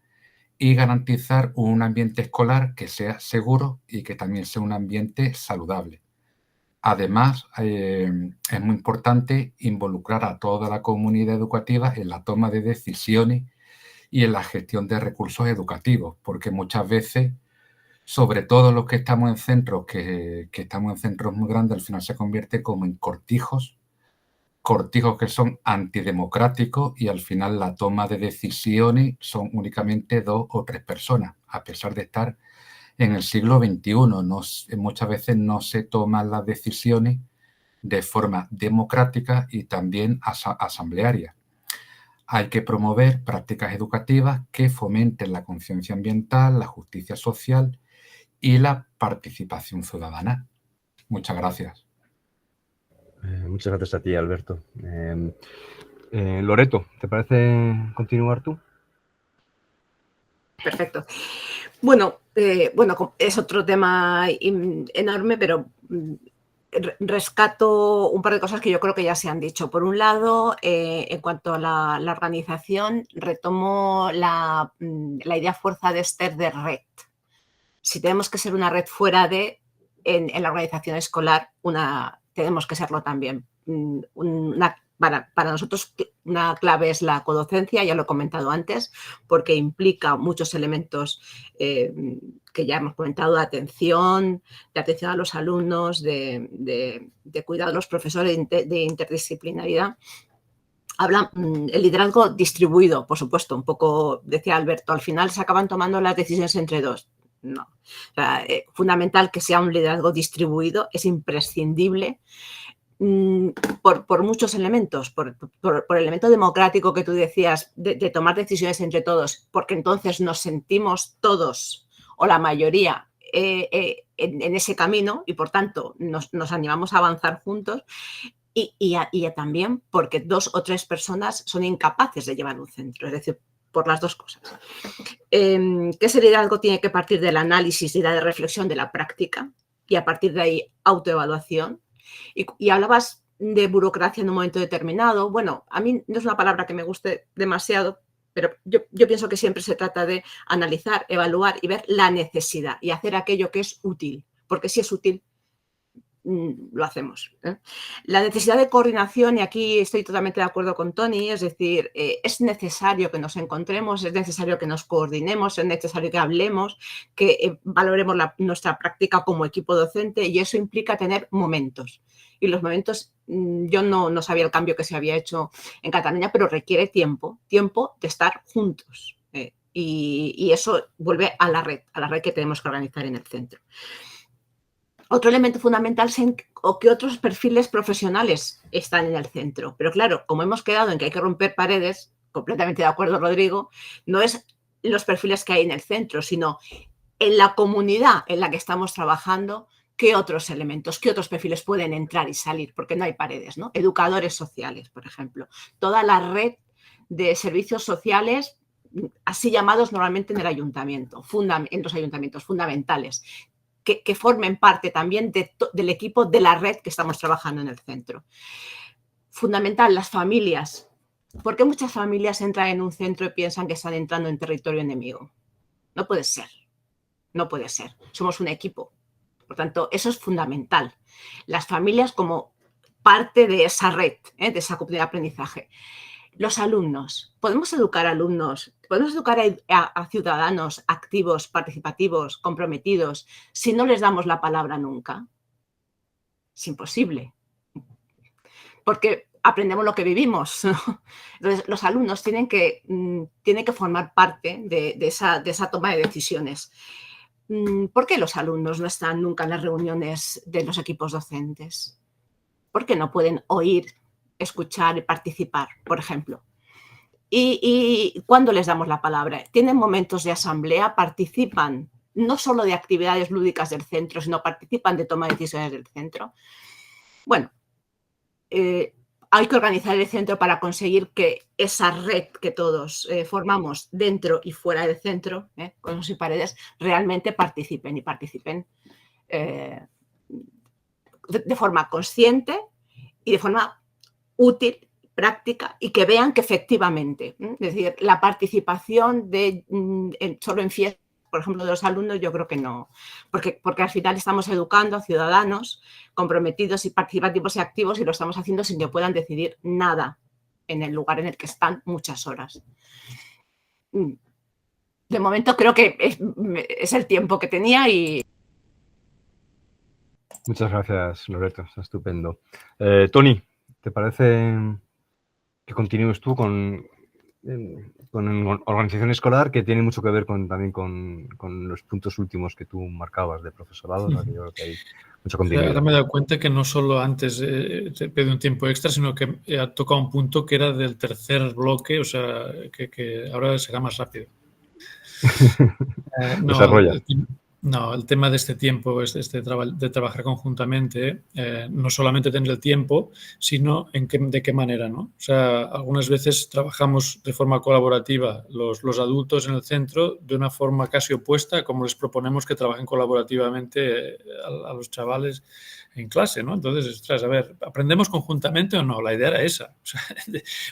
y garantizar un ambiente escolar que sea seguro y que también sea un ambiente saludable. Además, es muy importante involucrar a toda la comunidad educativa en la toma de decisiones y en la gestión de recursos educativos, porque muchas veces, sobre todo los que estamos en centros, que estamos en centros muy grandes, al final se convierte como en cortijos que son antidemocráticos y al final la toma de decisiones son únicamente 2 o 3 personas, a pesar de estar en el siglo XXI. Muchas veces no se toman las decisiones de forma democrática y también asamblearia. Hay que promover prácticas educativas que fomenten la conciencia ambiental, la justicia social y la participación ciudadana. Muchas gracias. Muchas gracias a ti, Alberto. Loreto, ¿te parece continuar tú? Perfecto. Bueno, es otro tema enorme, pero rescato un par de cosas que yo creo que ya se han dicho. Por un lado, en cuanto a la organización, retomo la idea fuerza de Esther de red. Si tenemos que ser una red fuera de, en la organización escolar, tenemos que serlo también. Para nosotros una clave es la codocencia, ya lo he comentado antes, porque implica muchos elementos que ya hemos comentado, de atención a los alumnos, de cuidado de los profesores, de interdisciplinaridad. Habla el liderazgo distribuido, por supuesto, un poco, decía Alberto, al final se acaban tomando las decisiones entre dos. No. O sea, fundamental que sea un liderazgo distribuido, es imprescindible por muchos elementos, por el elemento democrático que tú decías, de tomar decisiones entre todos, porque entonces nos sentimos todos o la mayoría en ese camino y por tanto nos animamos a avanzar juntos. Y también porque 2 o 3 personas son incapaces de llevar un centro, es decir, por las dos cosas. Que ese liderazgo tiene que partir del análisis y de reflexión de la práctica y a partir de ahí autoevaluación. Y hablabas de burocracia en un momento determinado. Bueno, a mí no es una palabra que me guste demasiado, pero yo pienso que siempre se trata de analizar, evaluar y ver la necesidad y hacer aquello que es útil, porque si es útil, lo hacemos. La necesidad de coordinación, y aquí estoy totalmente de acuerdo con Tony, es decir, es necesario que nos encontremos, es necesario que nos coordinemos, es necesario que hablemos, que valoremos nuestra práctica como equipo docente y eso implica tener momentos. Y los momentos, yo no sabía el cambio que se había hecho en Cataluña, pero requiere tiempo de estar juntos. Y eso vuelve a la red que tenemos que organizar en el centro. Otro elemento fundamental es que otros perfiles profesionales están en el centro. Pero claro, como hemos quedado en que hay que romper paredes, completamente de acuerdo, Rodrigo, no es los perfiles que hay en el centro, sino en la comunidad en la que estamos trabajando, qué otros elementos, qué otros perfiles pueden entrar y salir, porque no hay paredes, ¿no? Educadores sociales, por ejemplo. Toda la red de servicios sociales, así llamados normalmente en el ayuntamiento, en los ayuntamientos fundamentales, que formen parte también del equipo de la red que estamos trabajando en el centro. Fundamental, las familias. ¿Por qué muchas familias entran en un centro y piensan que están entrando en territorio enemigo? No puede ser. No puede ser. Somos un equipo. Por tanto, eso es fundamental. Las familias como parte de esa red, de esa comunidad de aprendizaje. Los alumnos. ¿Podemos educar a alumnos? ¿Podemos educar a ciudadanos activos, participativos, comprometidos, si no les damos la palabra nunca? Es imposible. porque aprendemos lo que vivimos, ¿no? Entonces, los alumnos tienen que formar parte de esa toma de decisiones. ¿Por qué los alumnos no están nunca en las reuniones de los equipos docentes? ¿Por qué no pueden oír, escuchar y participar, por ejemplo? ¿Y cuándo les damos la palabra? ¿Tienen momentos de asamblea? ¿Participan no solo de actividades lúdicas del centro, sino participan de toma de decisiones del centro? Bueno, hay que organizar el centro para conseguir que esa red que todos formamos dentro y fuera del centro, con sus paredes, realmente participen de forma consciente y de forma útil, práctica, y que vean que efectivamente, es decir, la participación solo en fiestas, por ejemplo, de los alumnos, yo creo que no, porque al final estamos educando a ciudadanos comprometidos y participativos y activos, y lo estamos haciendo sin que puedan decidir nada en el lugar en el que están muchas horas. De momento creo que es el tiempo que tenía y... Muchas gracias, Loreto, está estupendo. Toni, ¿te parece que continúes tú con organización escolar, que tiene mucho que ver también con los puntos últimos que tú marcabas de profesorado? O sea, que yo creo que hay mucha continuidad. Ahora me he dado cuenta que no solo antes te pedí un tiempo extra, sino que ha tocado un punto que era del tercer bloque, o sea, que ahora será más rápido. Desarrolla. El tema de este tiempo, de trabajar conjuntamente, no solamente tener el tiempo, sino de qué manera, ¿no? O sea, algunas veces trabajamos de forma colaborativa los adultos en el centro de una forma casi opuesta a como les proponemos que trabajen colaborativamente a los chavales en clase, ¿no? Entonces, ostras, a ver, ¿aprendemos conjuntamente o no? La idea era esa. O sea,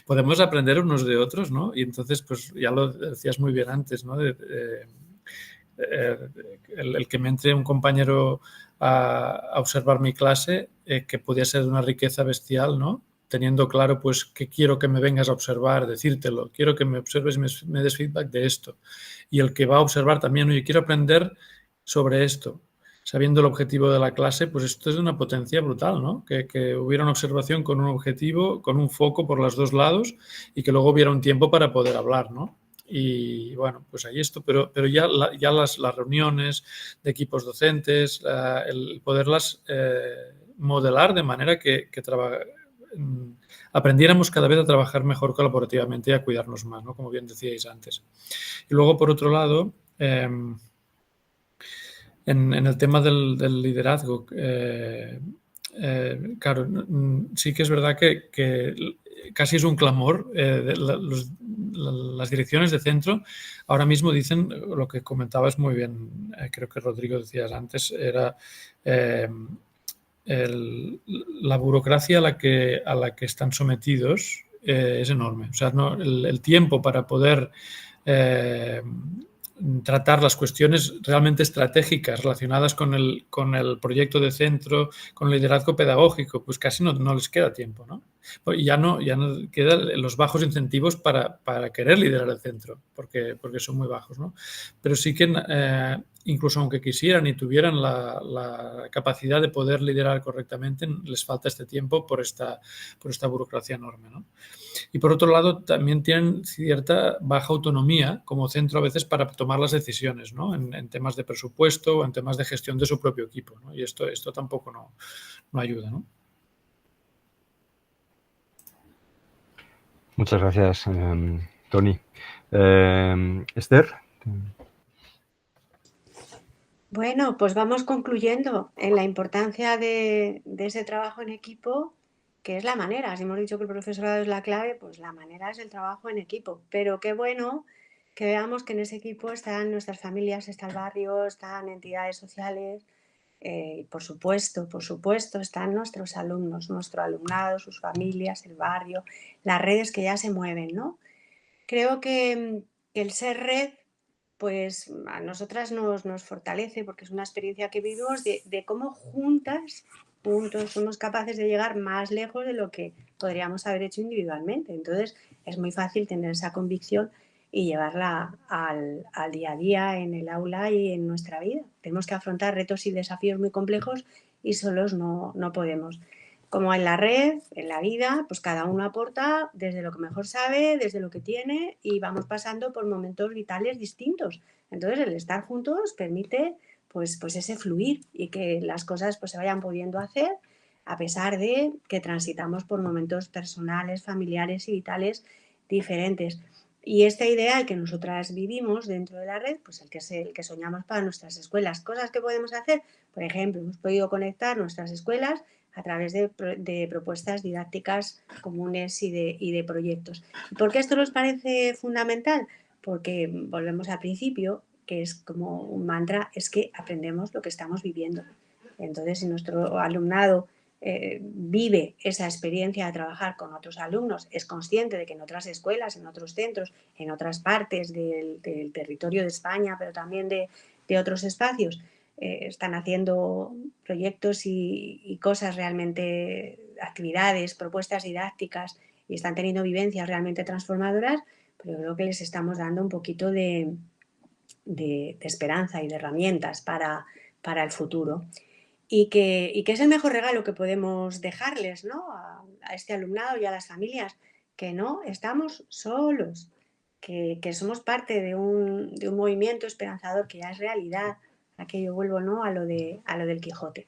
podemos aprender unos de otros, ¿no? Y entonces, pues ya lo decías muy bien antes, ¿no? El que me entre un compañero a observar mi clase, que podía ser de una riqueza bestial, ¿no? Teniendo claro, pues, que quiero que me vengas a observar, decírtelo, quiero que me observes y me des feedback de esto. Y el que va a observar también, oye, quiero aprender sobre esto. Sabiendo el objetivo de la clase, pues esto es de una potencia brutal, ¿no? Que hubiera una observación con un objetivo, con un foco por los dos lados, y que luego hubiera un tiempo para poder hablar, ¿no? Y bueno, pues ahí esto, pero ya las reuniones de equipos docentes, el poderlas modelar de manera que aprendiéramos cada vez a trabajar mejor colaborativamente y a cuidarnos más, ¿no? Como bien decíais antes. Y luego, por otro lado, en el tema del liderazgo, claro, sí que es verdad que casi es un clamor. Las direcciones de centro ahora mismo dicen lo que comentabas muy bien, creo que Rodrigo decías antes, era la burocracia a la que están sometidos es enorme. O sea, el tiempo para poder tratar las cuestiones realmente estratégicas relacionadas con el proyecto de centro, con el liderazgo pedagógico, pues casi no les queda tiempo, ¿no? Ya no quedan los bajos incentivos para querer liderar el centro, porque son muy bajos, ¿no? Pero sí que incluso aunque quisieran y tuvieran la capacidad de poder liderar correctamente, les falta este tiempo por esta burocracia enorme, ¿no? Y por otro lado, también tienen cierta baja autonomía como centro a veces para tomar las decisiones, ¿no? En temas de presupuesto o en temas de gestión de su propio equipo, ¿no? Y esto tampoco no ayuda, ¿no? Muchas gracias, Toni. Esther. Bueno, pues vamos concluyendo en la importancia de ese trabajo en equipo, que es la manera. Si hemos dicho que el profesorado es la clave, pues la manera es el trabajo en equipo. Pero qué bueno que veamos que en ese equipo están nuestras familias, está el barrio, están entidades sociales y por supuesto, están nuestros alumnos, nuestro alumnado, sus familias, el barrio, las redes que ya se mueven, ¿no? Creo que el ser red, pues a nosotras nos fortalece, porque es una experiencia que vivimos de cómo juntos somos capaces de llegar más lejos de lo que podríamos haber hecho individualmente. Entonces es muy fácil tener esa convicción y llevarla al día a día en el aula y en nuestra vida. Tenemos que afrontar retos y desafíos muy complejos y solos no podemos. como en la red, en la vida, pues cada uno aporta desde lo que mejor sabe, desde lo que tiene, y vamos pasando por momentos vitales distintos. Entonces, el estar juntos permite pues ese fluir y que las cosas pues se vayan pudiendo hacer a pesar de que transitamos por momentos personales, familiares y vitales diferentes. Y esta idea que nosotras vivimos dentro de la red, pues el que soñamos para nuestras escuelas. Cosas que podemos hacer, por ejemplo, hemos podido conectar nuestras escuelas a través de propuestas didácticas comunes y de proyectos. ¿Por qué esto nos parece fundamental? Porque volvemos al principio, que es como un mantra, es que aprendemos lo que estamos viviendo. Entonces, si nuestro alumnado vive esa experiencia de trabajar con otros alumnos, es consciente de que en otras escuelas, en otros centros, en otras partes del territorio de España, pero también de otros espacios, están haciendo proyectos y cosas realmente, actividades, propuestas didácticas, y están teniendo vivencias realmente transformadoras, pero yo creo que les estamos dando un poquito de esperanza y de herramientas para el futuro. Y que es el mejor regalo que podemos dejarles, ¿no? a este alumnado y a las familias, que no estamos solos, que somos parte de un movimiento esperanzador que ya es realidad. Aquí yo vuelvo, ¿no? a lo del Quijote.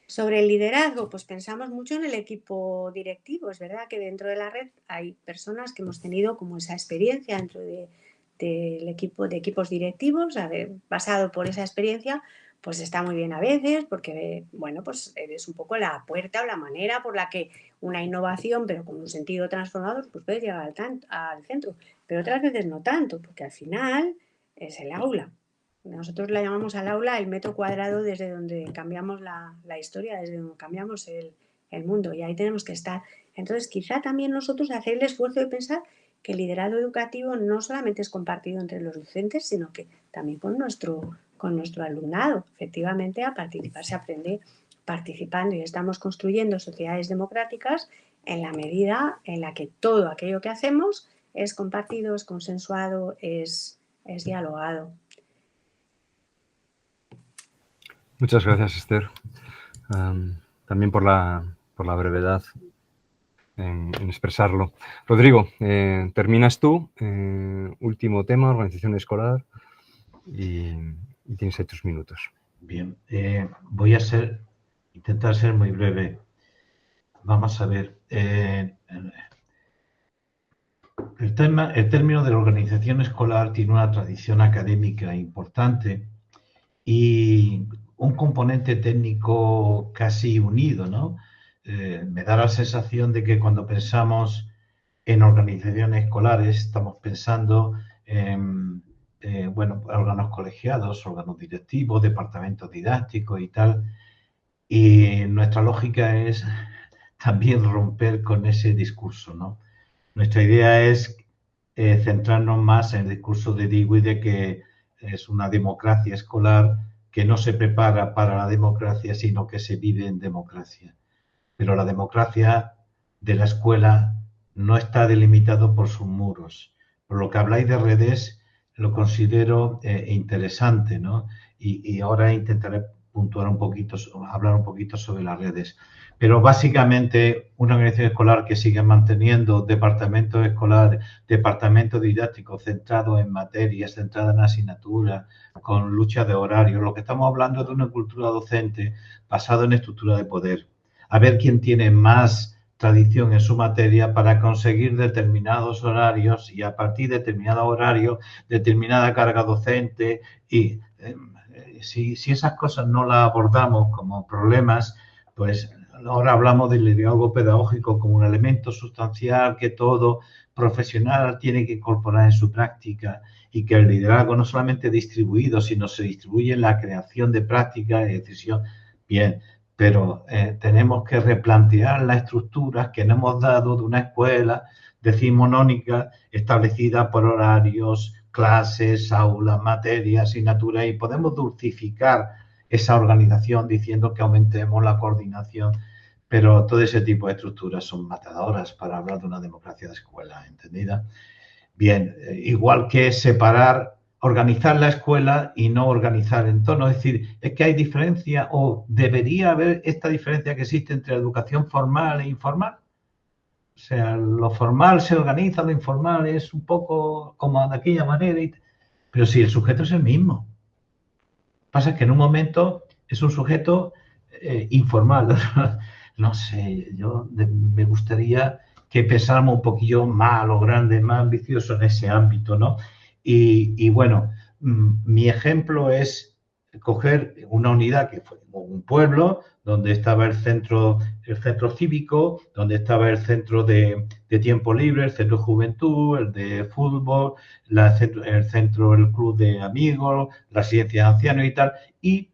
Sobre el liderazgo, pues pensamos mucho en el equipo directivo. Es verdad que dentro de la red hay personas que hemos tenido como esa experiencia dentro del equipo, de equipos directivos, haber pasado por esa experiencia, pues está muy bien a veces, porque, bueno, pues es un poco la puerta o la manera por la que una innovación, pero con un sentido transformador, pues puede llegar al centro. Pero otras veces no tanto, porque al final es el aula. Nosotros la llamamos al aula el metro cuadrado desde donde cambiamos la historia, desde donde cambiamos el mundo, y ahí tenemos que estar. Entonces, quizá también nosotros hacer el esfuerzo de pensar que el liderazgo educativo no solamente es compartido entre los docentes, sino que también con nuestro alumnado. Efectivamente, a participar se aprende participando, y estamos construyendo sociedades democráticas en la medida en la que todo aquello que hacemos es compartido, es consensuado, es dialogado. Muchas gracias, Esther. También por la brevedad en expresarlo. Rodrigo, terminas tú. Último tema, organización escolar, y tienes ahí tus minutos. Bien, voy a intentar ser muy breve. Vamos a ver. El término de la organización escolar tiene una tradición académica importante y un componente técnico casi unido, ¿no? Me da la sensación de que cuando pensamos en organizaciones escolares estamos pensando en órganos colegiados, órganos directivos, departamentos didácticos y tal. Y nuestra lógica es también romper con ese discurso, ¿no? Nuestra idea es centrarnos más en el discurso de Dewey de que es una democracia escolar que no se prepara para la democracia, sino que se vive en democracia. Pero la democracia de la escuela no está delimitado por sus muros. Por lo que habláis de redes, lo considero interesante, ¿no? Y ahora intentaré puntuar un poquito, hablar un poquito sobre las redes. Pero básicamente una organización escolar que sigue manteniendo departamentos escolares, departamentos didácticos centrados en materias, centrados en asignaturas, con lucha de horarios. Lo que estamos hablando es de una cultura docente basada en estructura de poder. A ver quién tiene más tradición en su materia para conseguir determinados horarios y a partir de determinados horarios, determinada carga docente. Y si esas cosas no las abordamos como problemas, pues ahora hablamos del liderazgo pedagógico como un elemento sustancial que todo profesional tiene que incorporar en su práctica, y que el liderazgo no solamente distribuido, sino se distribuye en la creación de prácticas y decisión. Bien, pero tenemos que replantear las estructuras que nos hemos dado de una escuela decimonónica establecida por horarios, clases, aulas, materias, asignaturas, y podemos dulcificar esa organización diciendo que aumentemos la coordinación, pero todo ese tipo de estructuras son matadoras para hablar de una democracia de escuela, ¿entendida? Bien, igual que separar organizar la escuela y no organizar el entorno. Es decir, es que hay diferencia o debería haber esta diferencia que existe entre educación formal e informal. O sea, lo formal se organiza, lo informal es un poco como de aquella manera, pero si el sujeto es el mismo. Pasa que en un momento es un sujeto informal. No sé, me gustaría que pensáramos un poquillo más a lo grande, más ambicioso en ese ámbito, ¿no? Y bueno, mi ejemplo es coger una unidad que fue un pueblo donde estaba el centro cívico, donde estaba el centro de tiempo libre, el centro de juventud, el de fútbol, el club de amigos, la residencia de ancianos y tal, y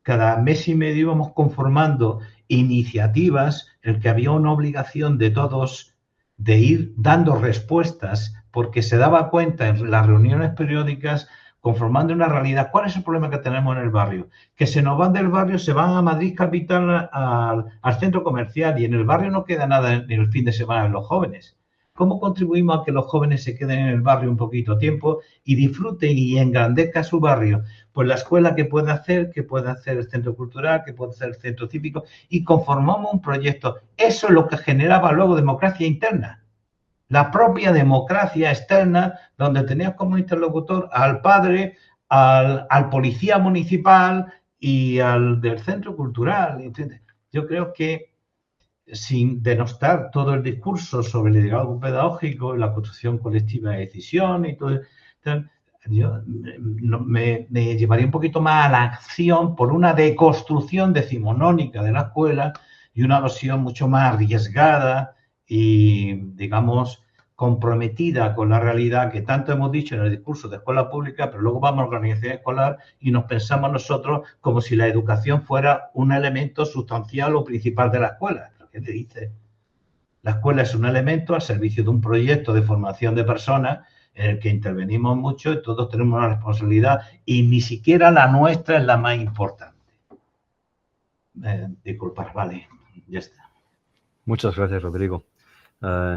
cada mes y medio íbamos conformando iniciativas en que había una obligación de todos de ir dando respuestas, porque se daba cuenta en las reuniones periódicas, conformando una realidad. ¿Cuál es el problema que tenemos en el barrio? Que se nos van del barrio, se van a Madrid capital al centro comercial y en el barrio no queda nada en el fin de semana de los jóvenes. ¿Cómo contribuimos a que los jóvenes se queden en el barrio un poquito tiempo y disfruten y engrandezcan su barrio? Pues la escuela que puede hacer el centro cultural, que puede hacer el centro cívico, y conformamos un proyecto. Eso es lo que generaba luego democracia interna. La propia democracia externa, donde tenías como interlocutor al padre, al policía municipal y al del centro cultural. ¿Entiendes? Yo creo que, sin denostar todo el discurso sobre el liderazgo pedagógico, la construcción colectiva de decisión y todo, yo me llevaría un poquito más a la acción por una deconstrucción decimonónica de la escuela y una versión mucho más arriesgada y, digamos, comprometida con la realidad que tanto hemos dicho en el discurso de escuela pública, pero luego vamos a la organización escolar y nos pensamos nosotros como si la educación fuera un elemento sustancial o principal de la escuela. ¿Qué te dice? La escuela es un elemento al servicio de un proyecto de formación de personas en el que intervenimos mucho y todos tenemos una responsabilidad y ni siquiera la nuestra es la más importante. Disculpad, vale, ya está. Muchas gracias, Rodrigo.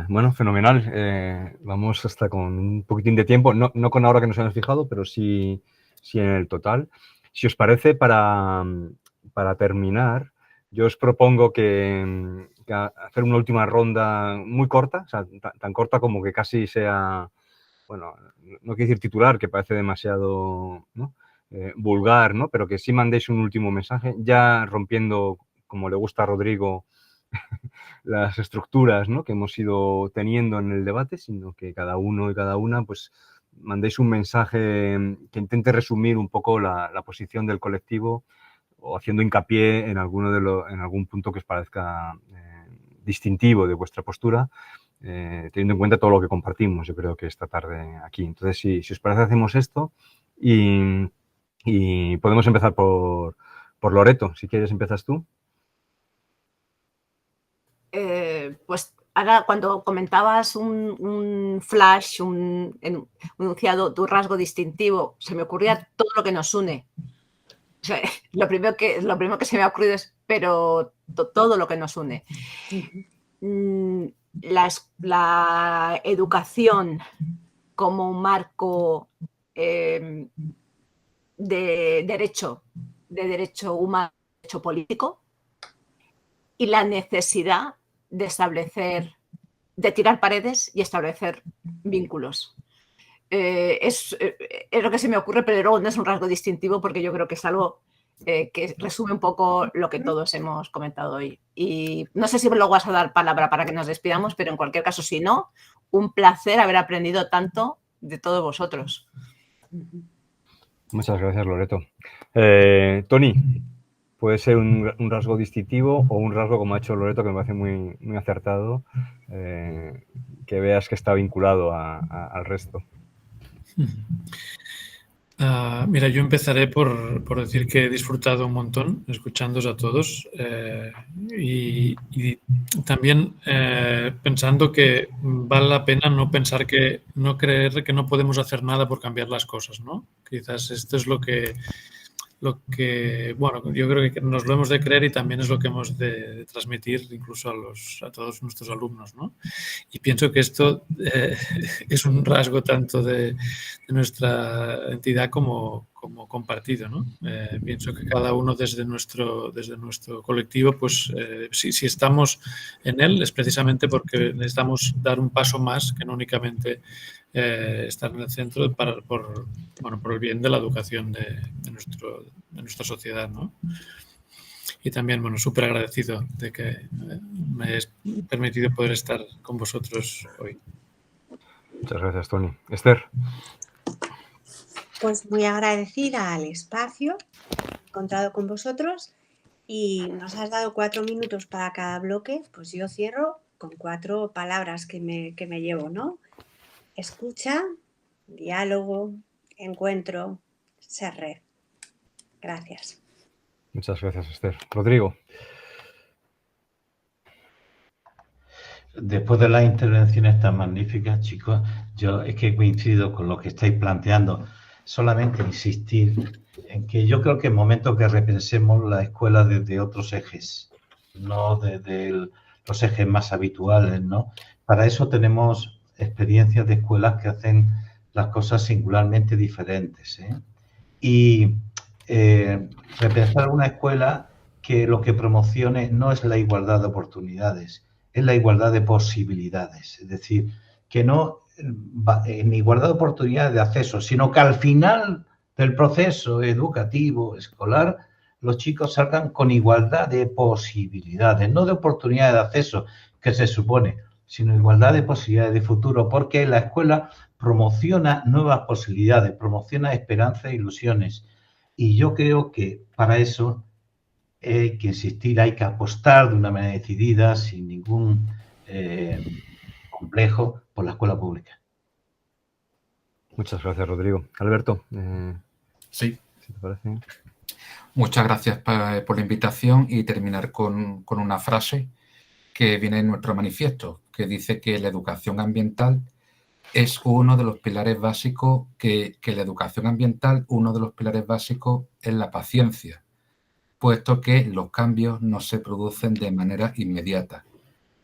Bueno, fenomenal. Vamos hasta con un poquitín de tiempo, no con la hora que nos hemos fijado, pero sí en el total. Si os parece, para terminar, yo os propongo que hacer una última ronda muy corta, o sea, tan corta como que casi sea, bueno, no quiero decir titular, que parece demasiado, ¿no? Vulgar, ¿no? Pero que sí mandéis un último mensaje, ya rompiendo, como le gusta a Rodrigo, las estructuras, ¿no?, que hemos ido teniendo en el debate, sino que cada uno y cada una pues mandéis un mensaje que intente resumir un poco la posición del colectivo o haciendo hincapié en algún punto que os parezca distintivo de vuestra postura, teniendo en cuenta todo lo que compartimos, yo creo que esta tarde aquí. Entonces, si os parece, hacemos esto y podemos empezar por Loreto. Si quieres, empiezas tú. Pues ahora cuando comentabas un flash, un enunciado de un rasgo distintivo, se me ocurría todo lo que nos une. O sea, lo primero que se me ha ocurrido es, pero todo lo que nos une. La educación como un marco de derecho humano, derecho político, y la necesidad de tirar paredes y establecer vínculos. Es lo que se me ocurre, pero luego no es un rasgo distintivo porque yo creo que es algo que resume un poco lo que todos hemos comentado hoy. Y no sé si luego vas a dar palabra para que nos despidamos, pero en cualquier caso, si no, un placer haber aprendido tanto de todos vosotros. Muchas gracias, Loreto. Toni, puede ser un rasgo distintivo o un rasgo, como ha hecho Loreto, que me parece muy, muy acertado, que veas que está vinculado al resto. Mira, yo empezaré por decir que he disfrutado un montón escuchándoos a todos y también pensando que vale la pena no creer que no podemos hacer nada por cambiar las cosas, ¿no? Quizás esto es lo que bueno, yo creo que nos lo hemos de creer y también es lo que hemos de transmitir incluso a todos nuestros alumnos, ¿no? Y pienso que esto es un rasgo tanto de nuestra entidad como compartido, ¿no? Pienso que cada uno desde nuestro colectivo, pues si estamos en él es precisamente porque necesitamos dar un paso más que no únicamente estar en el centro por el bien de la educación de nuestra sociedad, ¿no? Y también, bueno, súper agradecido de que me hayas permitido poder estar con vosotros hoy. Muchas gracias, Toni. Esther. Pues muy agradecida al espacio encontrado con vosotros y nos has dado 4 minutos para cada bloque, pues yo cierro con 4 palabras que me llevo, ¿no? Escucha, diálogo, encuentro, ser red. Gracias. Muchas gracias, Esther. Rodrigo. Después de las intervenciones tan magníficas, chicos, yo es que coincido con lo que estáis planteando. Solamente insistir en que yo creo que es momento que repensemos la escuela desde otros ejes, no desde los ejes más habituales, ¿no? Para eso tenemos experiencias de escuelas que hacen las cosas singularmente diferentes, ¿eh? Y repensar una escuela que lo que promocione no es la igualdad de oportunidades, es la igualdad de posibilidades. Es decir, que no en igualdad de oportunidades de acceso, sino que al final del proceso educativo, escolar, los chicos salgan con igualdad de posibilidades, no de oportunidades de acceso, que se supone, sino igualdad de posibilidades de futuro, porque la escuela promociona nuevas posibilidades, promociona esperanza e ilusiones. Y yo creo que para eso hay que insistir, hay que apostar de una manera decidida, sin ningún complejo, por la escuela pública. Muchas gracias, Rodrigo. Alberto. Sí. ¿Si te parece? Muchas gracias por la invitación y terminar con una frase que viene en nuestro manifiesto, que dice que la educación ambiental es uno de los pilares básicos, que la educación ambiental, uno de los pilares básicos es la paciencia, puesto que los cambios no se producen de manera inmediata,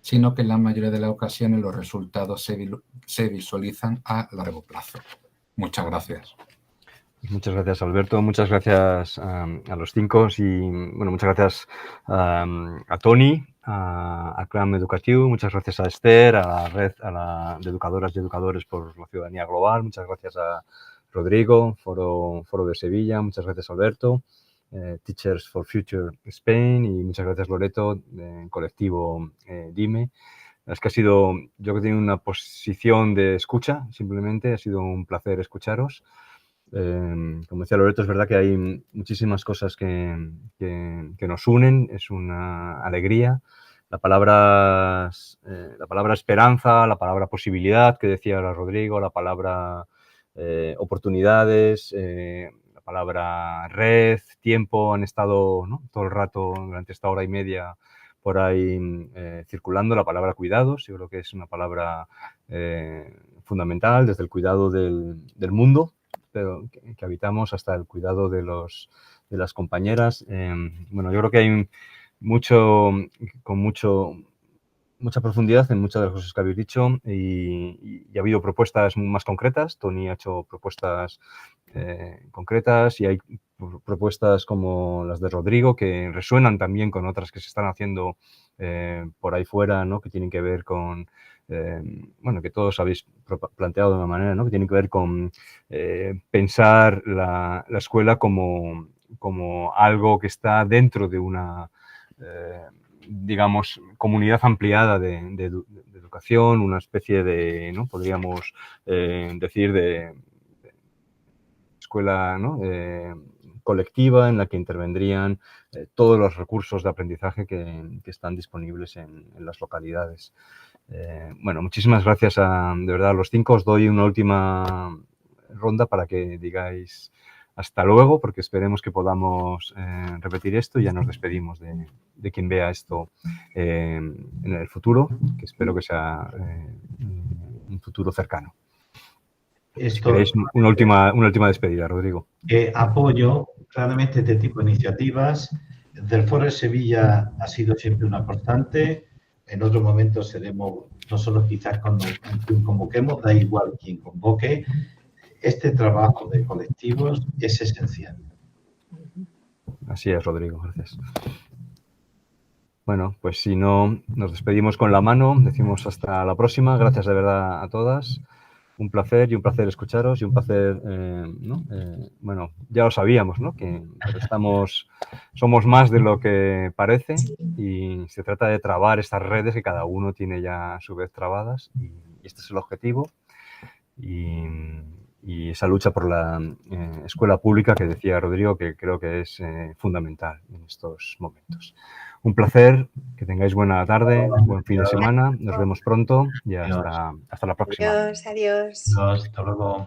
sino que en la mayoría de las ocasiones los resultados se visualizan a largo plazo. Muchas gracias. Muchas gracias, Alberto. Muchas gracias a los 5 y, bueno, muchas gracias a Toni, a Clam Educativo, muchas gracias a Esther, a la red de educadoras y educadores por la ciudadanía global, muchas gracias a Rodrigo, Foro de Sevilla, muchas gracias, Alberto, Teachers for Future Spain, y muchas gracias, Loreto, colectivo Dime. Es que yo que he tenido una posición de escucha, simplemente, ha sido un placer escucharos. Como decía Loreto, es verdad que hay muchísimas cosas que nos unen, es una alegría. La palabra esperanza, la palabra posibilidad, que decía ahora Rodrigo, la palabra oportunidades, la palabra red, tiempo, han estado, ¿no?, todo el rato, durante esta hora y media, por ahí circulando. La palabra cuidados, yo creo que es una palabra fundamental, desde el cuidado del mundo, pero que habitamos, hasta el cuidado de las compañeras. Bueno, yo creo que hay mucha profundidad en muchas de las cosas que habéis dicho y ha habido propuestas más concretas. Toni ha hecho propuestas concretas y hay propuestas como las de Rodrigo que resuenan también con otras que se están haciendo por ahí fuera, ¿no?, que tienen que ver con bueno, que todos habéis planteado de una manera, ¿no?, que tienen que ver con pensar la escuela como algo que está dentro de una digamos, comunidad ampliada de educación, una especie de, ¿no?, podríamos decir, de escuela, ¿no?, colectiva, en la que intervendrían todos los recursos de aprendizaje que están disponibles en las localidades. Bueno, muchísimas gracias de verdad a los 5. Os doy una última ronda para que digáis hasta luego, porque esperemos que podamos repetir esto y ya nos despedimos de quien vea esto en el futuro, que espero que sea un futuro cercano. Si queréis una última despedida, Rodrigo. Apoyo claramente este tipo de iniciativas. Del Foro de Sevilla ha sido siempre una constante. En otros momentos seremos, nosotros quizás cuando convoquemos, da igual quién convoque. Este trabajo de colectivos es esencial. Así es, Rodrigo, gracias. Bueno, pues si no, nos despedimos con la mano, decimos hasta la próxima. Gracias de verdad a todas. Un placer escucharos y un placer, ¿no? Bueno, ya lo sabíamos, ¿no? Pero somos más de lo que parece y se trata de trabar estas redes que cada uno tiene ya a su vez trabadas y este es el objetivo y esa lucha por la escuela pública que decía Rodrigo que creo que es fundamental en estos momentos. Un placer, que tengáis buena tarde, buen fin de semana, nos vemos pronto y hasta la próxima. Adiós, adiós. Hasta luego.